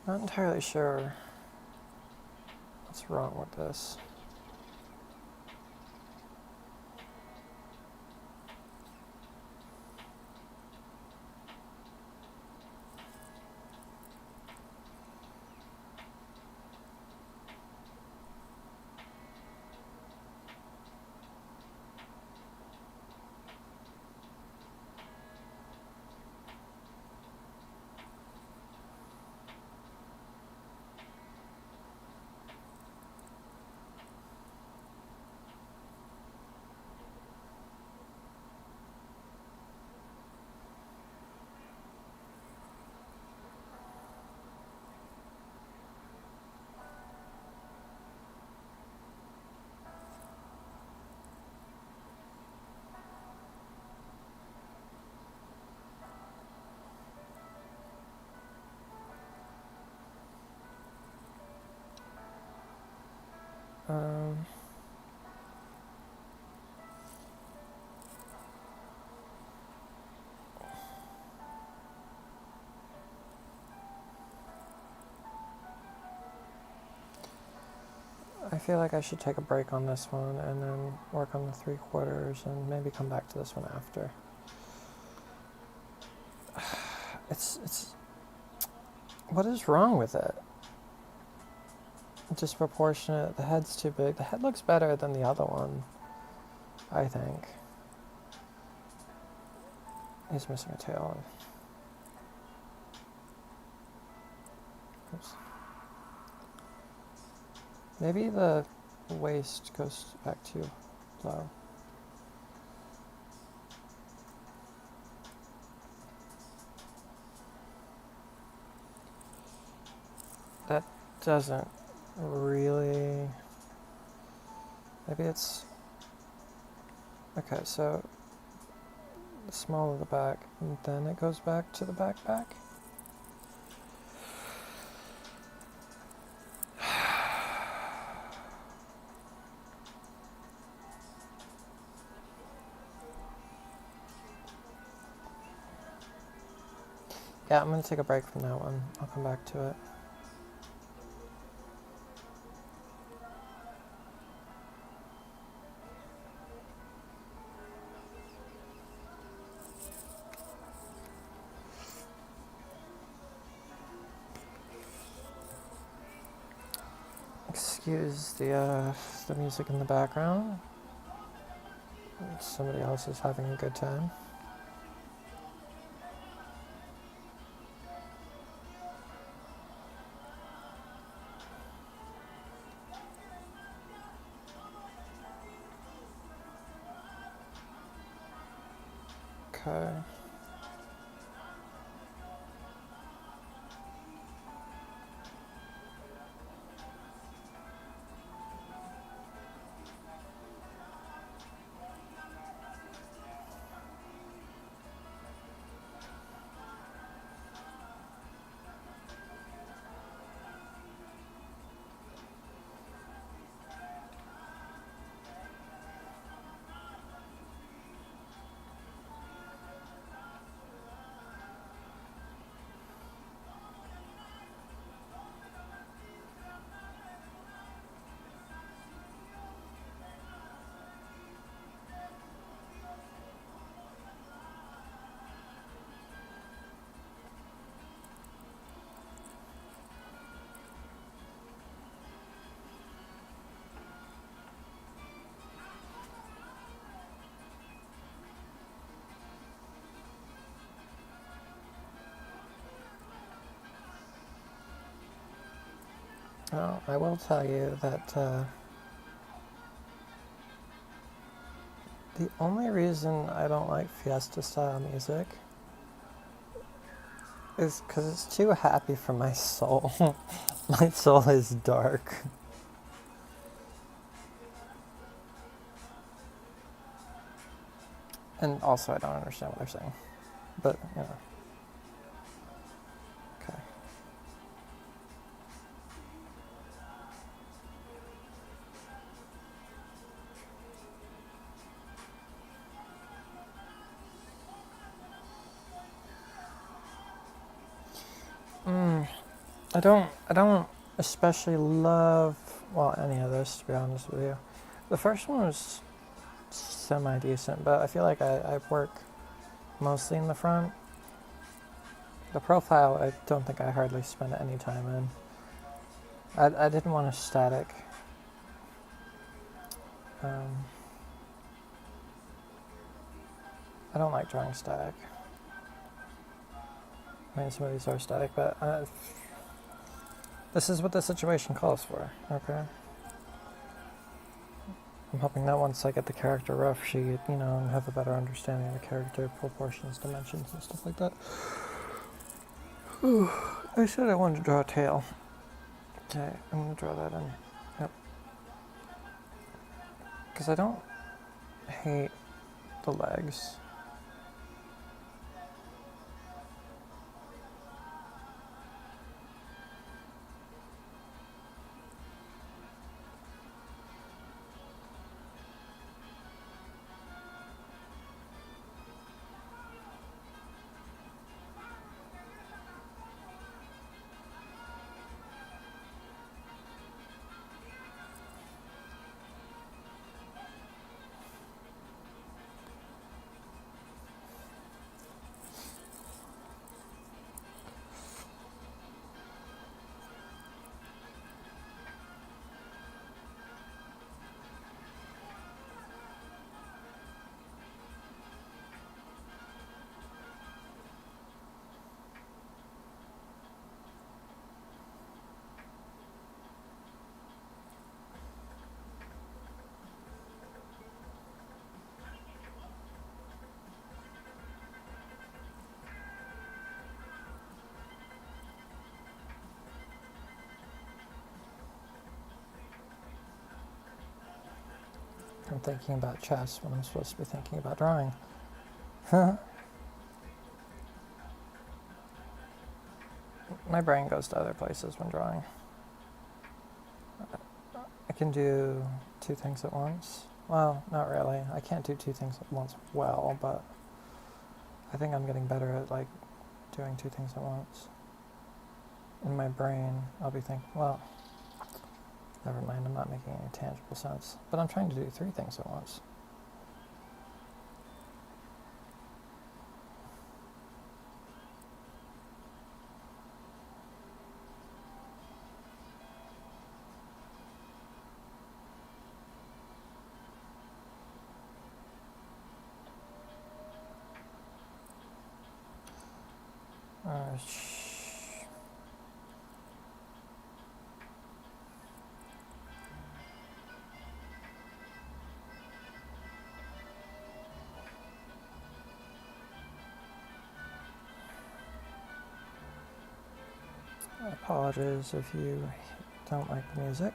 Not entirely sure what's wrong with this. I feel like I should take a break on this one and then work on the 3/4 and maybe come back to this one after. It's what is wrong with it? Disproportionate. The head's too big. The head looks better than the other one, I think. He's missing a tail. Oops. Maybe the waist goes back too low. That doesn't really... Maybe it's... Okay, so the small of the back, and then it goes back to the back. Yeah, I'm going to take a break from that one. I'll come back to it. Excuse the music in the background. somebody else is having a good time. Okay. Well, I will tell you that the only reason I don't like Fiesta style music is because it's too happy for my soul. My soul is dark. And also, I don't understand what they're saying. But, you know. Okay. I don't especially love, well, any of this, to be honest with you. The first one was semi-decent, but I feel like I work mostly in the front. The profile, I don't think I hardly spend any time in. I didn't want a static. I don't like drawing static. I mean, some of these are static, but this is what the situation calls for, okay? I'm hoping that once I get the character rough sheet, you know, and have a better understanding of the character, proportions, dimensions, and stuff like that. Ooh, I said I wanted to draw a tail. Okay, I'm gonna draw that in. Yep. Because I don't hate the legs. I'm thinking about chess when I'm supposed to be thinking about drawing. My brain goes to other places when drawing. I can do two things at once. Well, not really. I can't do two things at once well, but I think I'm getting better at like doing two things at once. In my brain, I'll be thinking, well, never mind, I'm not making any tangible sense. But I'm trying to do three things at once. I apologize if you don't like the music.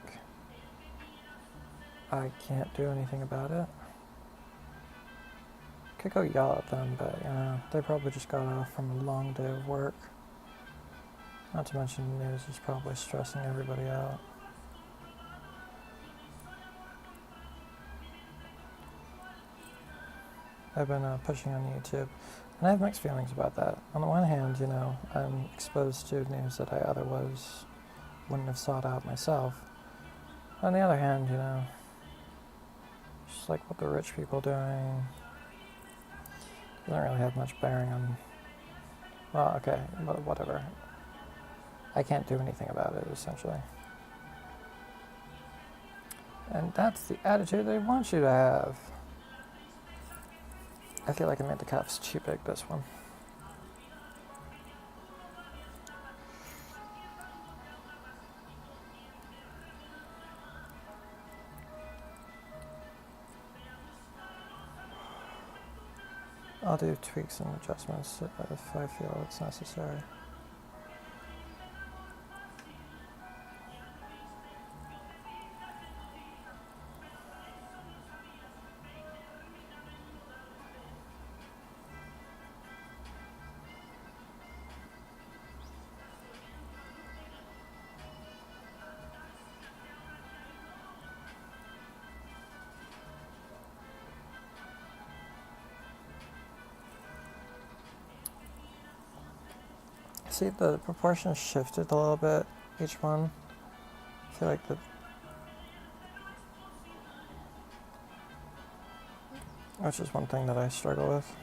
I can't do anything about it. Could go yell at them, but you know, they probably just got off from a long day of work. Not to mention the news is probably stressing everybody out. I've been pushing on YouTube, and I have mixed feelings about that. On the one hand, you know, I'm exposed to news that I otherwise wouldn't have sought out myself. On the other hand, you know, just like what the rich people doing doesn't really have much bearing on, well, okay, but whatever. I can't do anything about it, essentially. And that's the attitude they want you to have. I feel like I made the cuffs too big this one. I'll do tweaks and adjustments if I feel it's necessary. See, the proportions shifted a little bit, each one. I feel like which is one thing that I struggle with.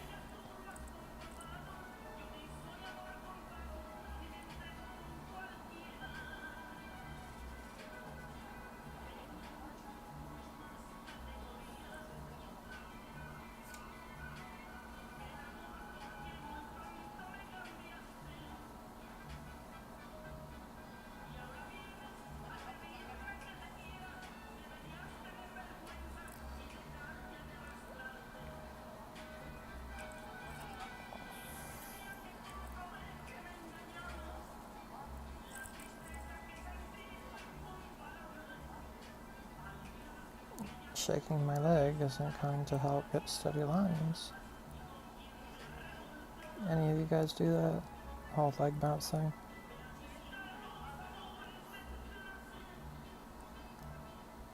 Shaking my leg isn't going to help get steady lines. Any of you guys do that whole leg bounce thing?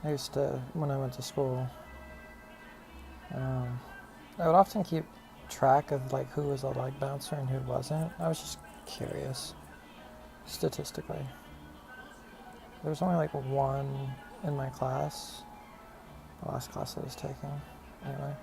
I used to, when I went to school, I would often keep track of like who was a leg bouncer and who wasn't. I was just curious, statistically. There was only like one in my class, the last class I was taking, anyway.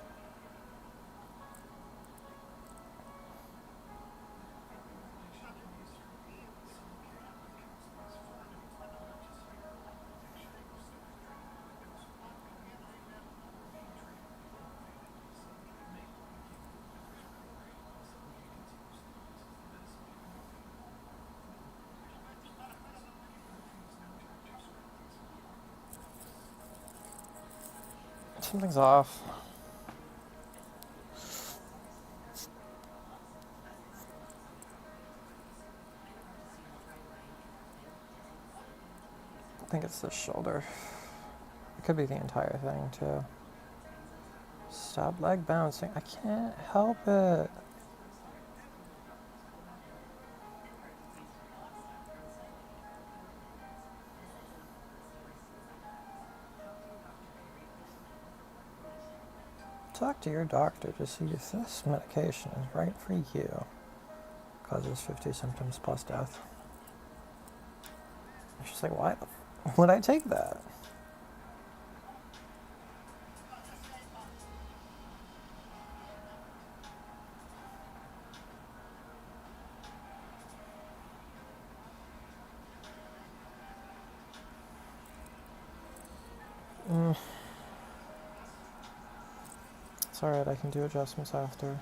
Something's off. I think it's the shoulder. It could be the entire thing, too. Stop leg bouncing. I can't help it. Talk to your doctor to see if this medication is right for you. Causes 50 symptoms plus death. She's like, why would I take that? It's alright, I can do adjustments after.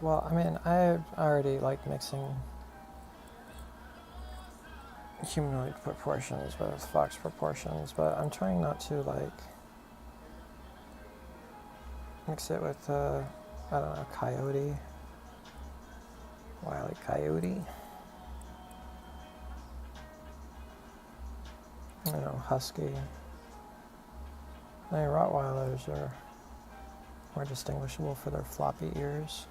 Well, I mean, I already like mixing humanoid proportions with fox proportions, but I'm trying not to like mix it with, I don't know, coyote, wily coyote, you know, husky. I mean, Rottweilers are more distinguishable for their floppy ears.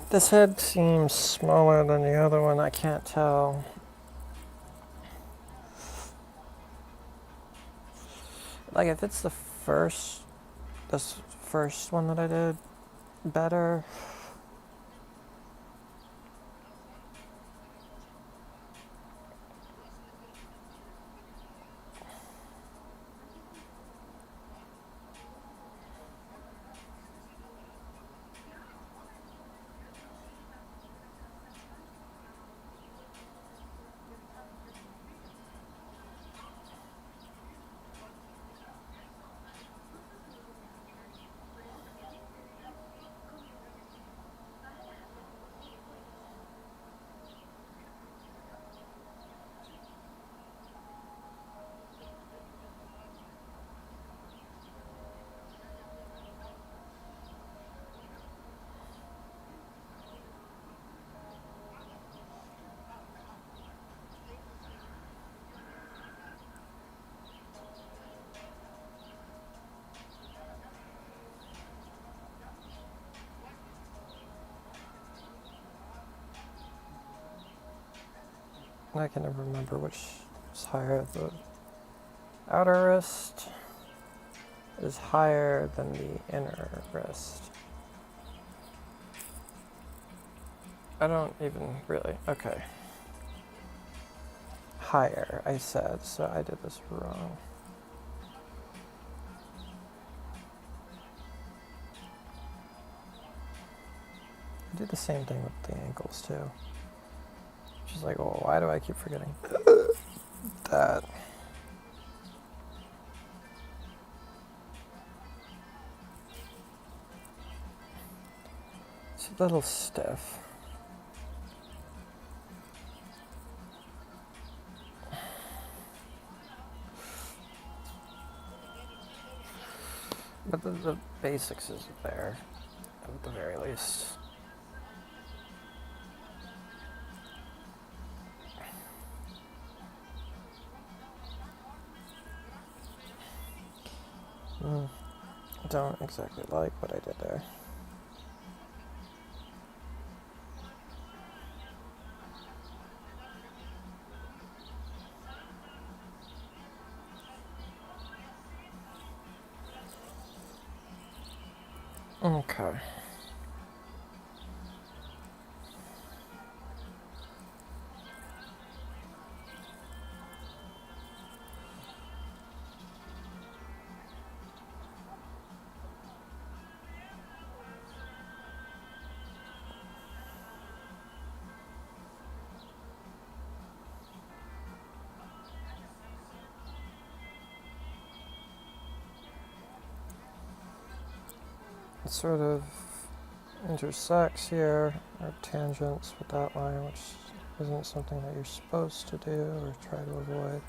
This head seems smaller than the other one, I can't tell. Like if it's this first one that I did better. I can never remember which is higher. The outer wrist is higher than the inner wrist. I don't even really, okay. Higher, I said, so I did this wrong. I did the same thing with the ankles too. Which is like, well, why do I keep forgetting that? It's a little stiff. But the basics is there, at the very least. Don't exactly like what I did there. Okay. It sort of intersects here, or tangents with that line, which isn't something that you're supposed to do or try to avoid.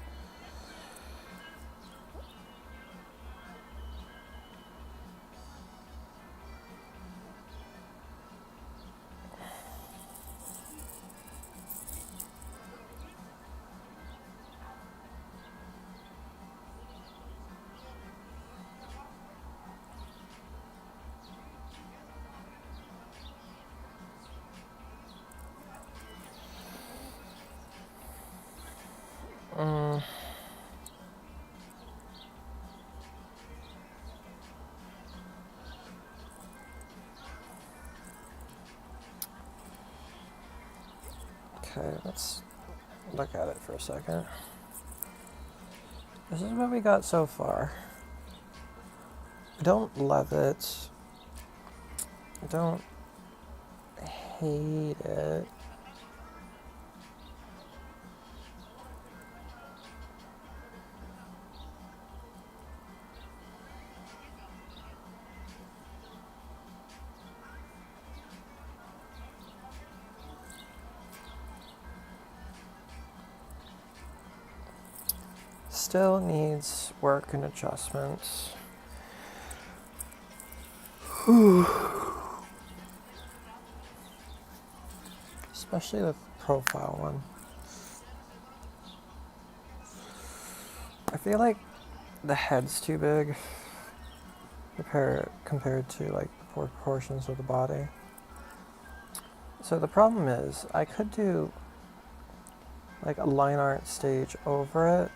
Mm. Okay, let's look at it for a second. This is what we got so far. I don't love it. I don't hate it. Still needs work and adjustments. Especially the profile one. I feel like the head's too big compared to like the proportions of the body. So the problem is I could do like a line art stage over it.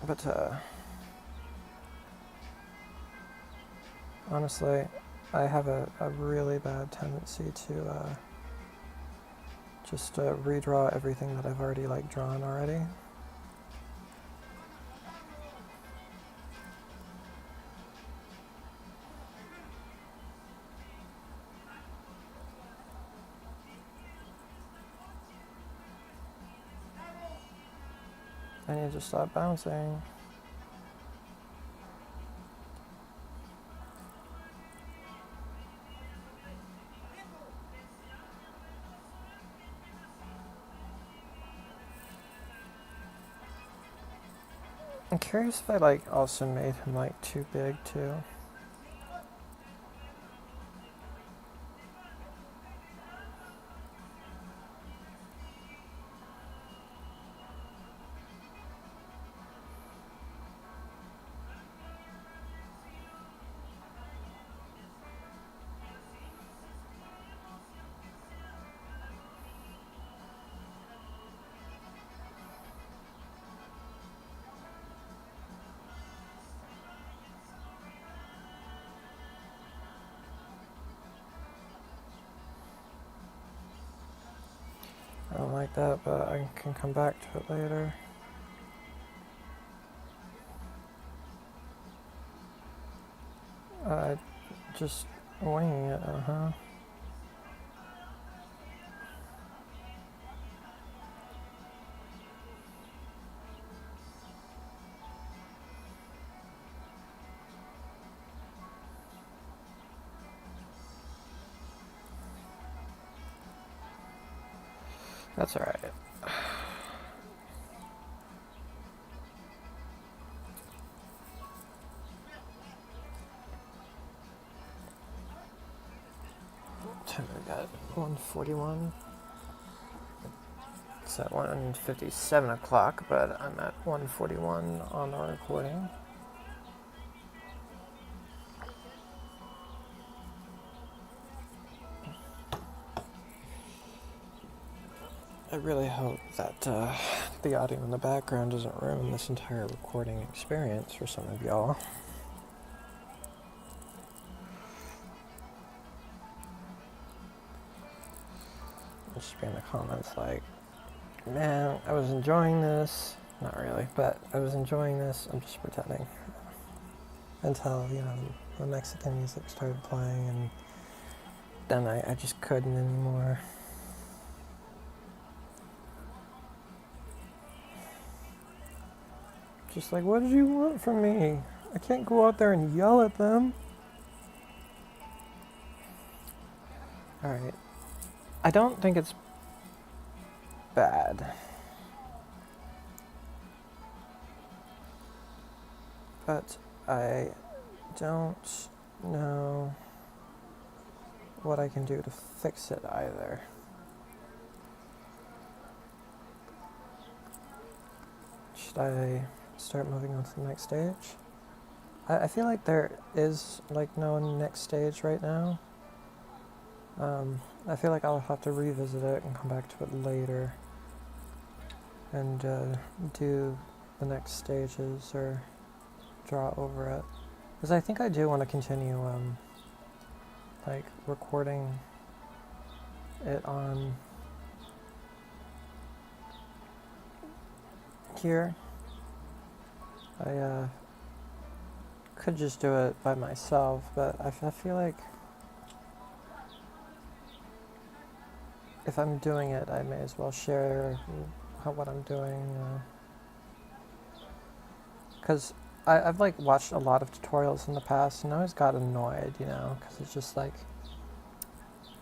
But honestly, I have a really bad tendency to just redraw everything that I've already like drawn already. I need to stop bouncing. I'm curious if I like also made him like too big too. I don't like that, but I can come back to it later. Just winging it, That's alright. I got 1:41. It's at 1:57 o'clock, but I'm at 1:41 on the recording. I really hope that the audio in the background doesn't ruin this entire recording experience for some of y'all. Just be in the comments like, man, I was enjoying this. Not really, but I was enjoying this. I'm just pretending. Until, the Mexican music started playing, and then I just couldn't anymore. Just like, what did you want from me? I can't go out there and yell at them. Alright. I don't think it's bad. But I don't know what I can do to fix it either. Should I start moving on to the next stage? I feel like there is like no next stage right now. I feel like I'll have to revisit it and come back to it later and do the next stages or draw over it. Because I think I do want to continue like recording it on here. I could just do it by myself, but I feel like if I'm doing it, I may as well share what I'm doing. Because I've like watched a lot of tutorials in the past and I always got annoyed, you know, because it's just like,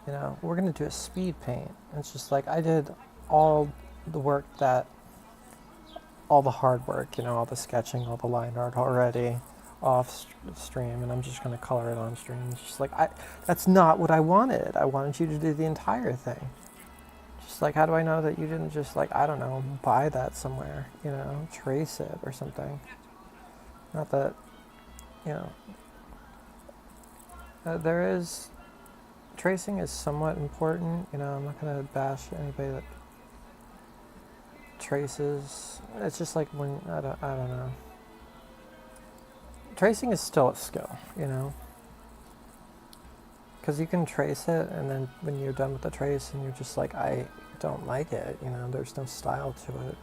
you know, we're going to do a speed paint. And it's just like I did all the work all the hard work, you know, all the sketching, all the line art already off stream, and I'm just going to color it on stream. It's just like, that's not what I wanted. I wanted you to do the entire thing. Just like, how do I know that you didn't just like, I don't know, buy that somewhere, you know, trace it or something. Not that, you know, tracing is somewhat important, you know, I'm not going to bash anybody that traces. It's just like when, I don't know. Tracing is still a skill, you know, because you can trace it and then when you're done with the trace and you're just like, I don't like it, you know, there's no style to it.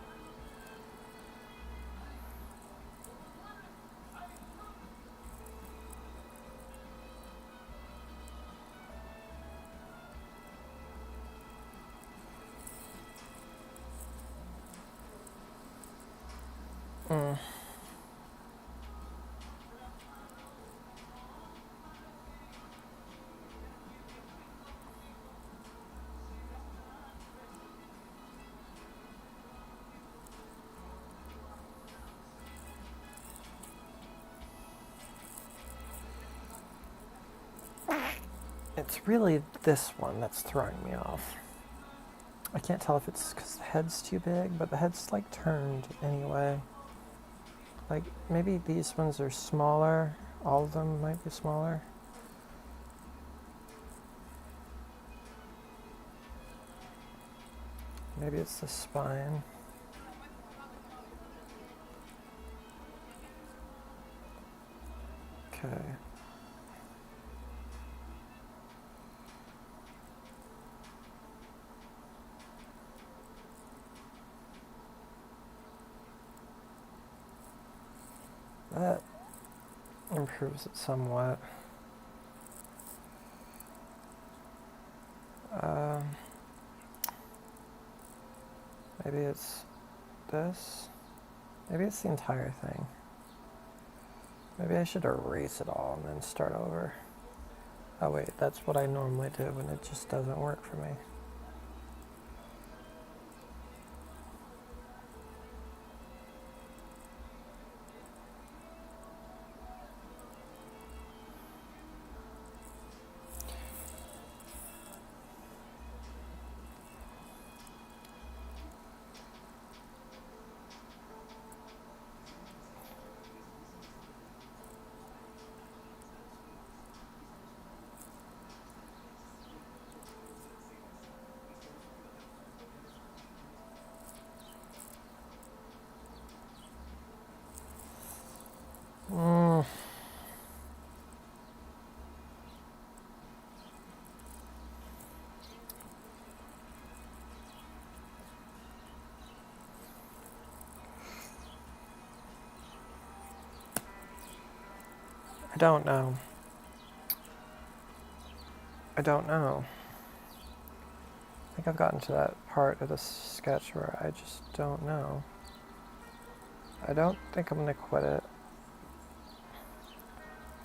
It's really this one that's throwing me off. I can't tell if it's because the head's too big, but the head's like turned anyway. Like maybe these ones are smaller. All of them might be smaller. Maybe it's the spine. Okay. That improves it somewhat. Maybe it's this. Maybe it's the entire thing. Maybe I should erase it all and then start over. Oh wait, that's what I normally do when it just doesn't work for me. I don't know. I think I've gotten to that part of the sketch where I just don't know. I don't think I'm gonna quit it.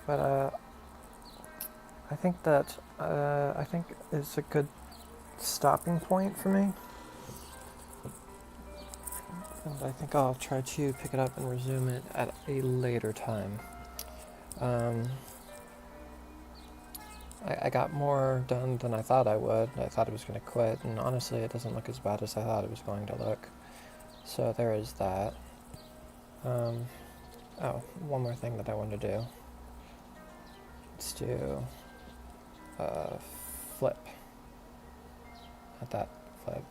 But I think it's a good stopping point for me. And I think I'll try to pick it up and resume it at a later time. I got more done than I thought I would. I thought I was going to quit, and honestly, it doesn't look as bad as I thought it was going to look. So there is that. Oh, one more thing that I want to do. Let's do flip. at that flip.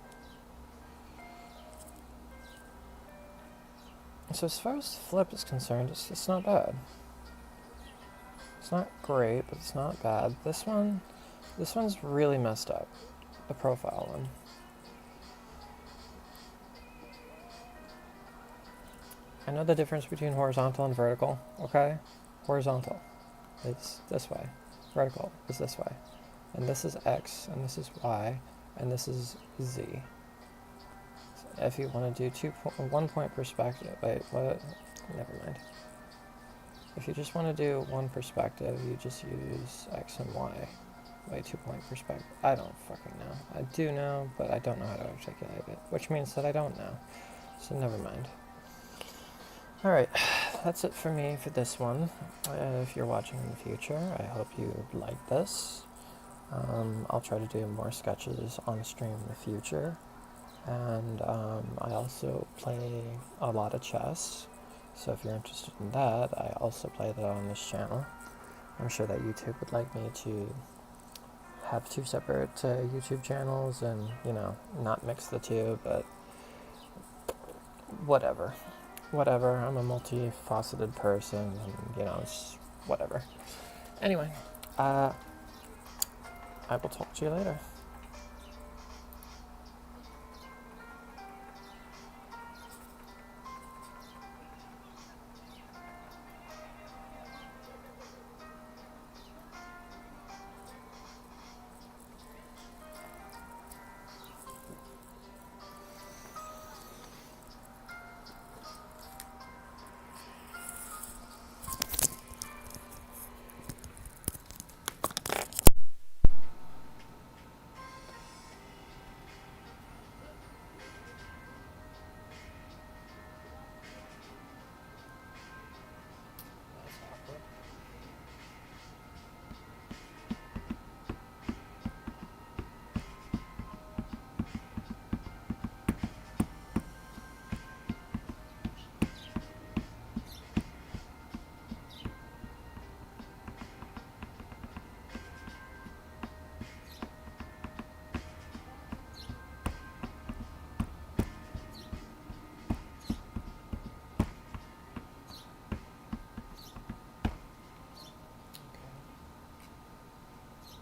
So as far as the flip is concerned, it's not bad. It's not great, but it's not bad. This one's really messed up. The profile one. I know the difference between horizontal and vertical, okay? Horizontal is this way. Vertical is this way. And this is X, and this is Y, and this is Z. So if you want to do 1 point perspective, wait, what? Never mind. If you just want to do one perspective, you just use X and Y. Wait, 2 point perspective. I don't fucking know. I do know, but I don't know how to articulate it, which means that I don't know. So never mind. Alright, that's it for me for this one. If you're watching in the future, I hope you like this. I'll try to do more sketches on stream in the future. And I also play a lot of chess. So if you're interested in that, I also play that on this channel. I'm sure that YouTube would like me to have 2 separate YouTube channels and, you know, not mix the two, but whatever. Whatever, I'm a multifaceted person, and, you know, it's whatever. Anyway, I will talk to you later.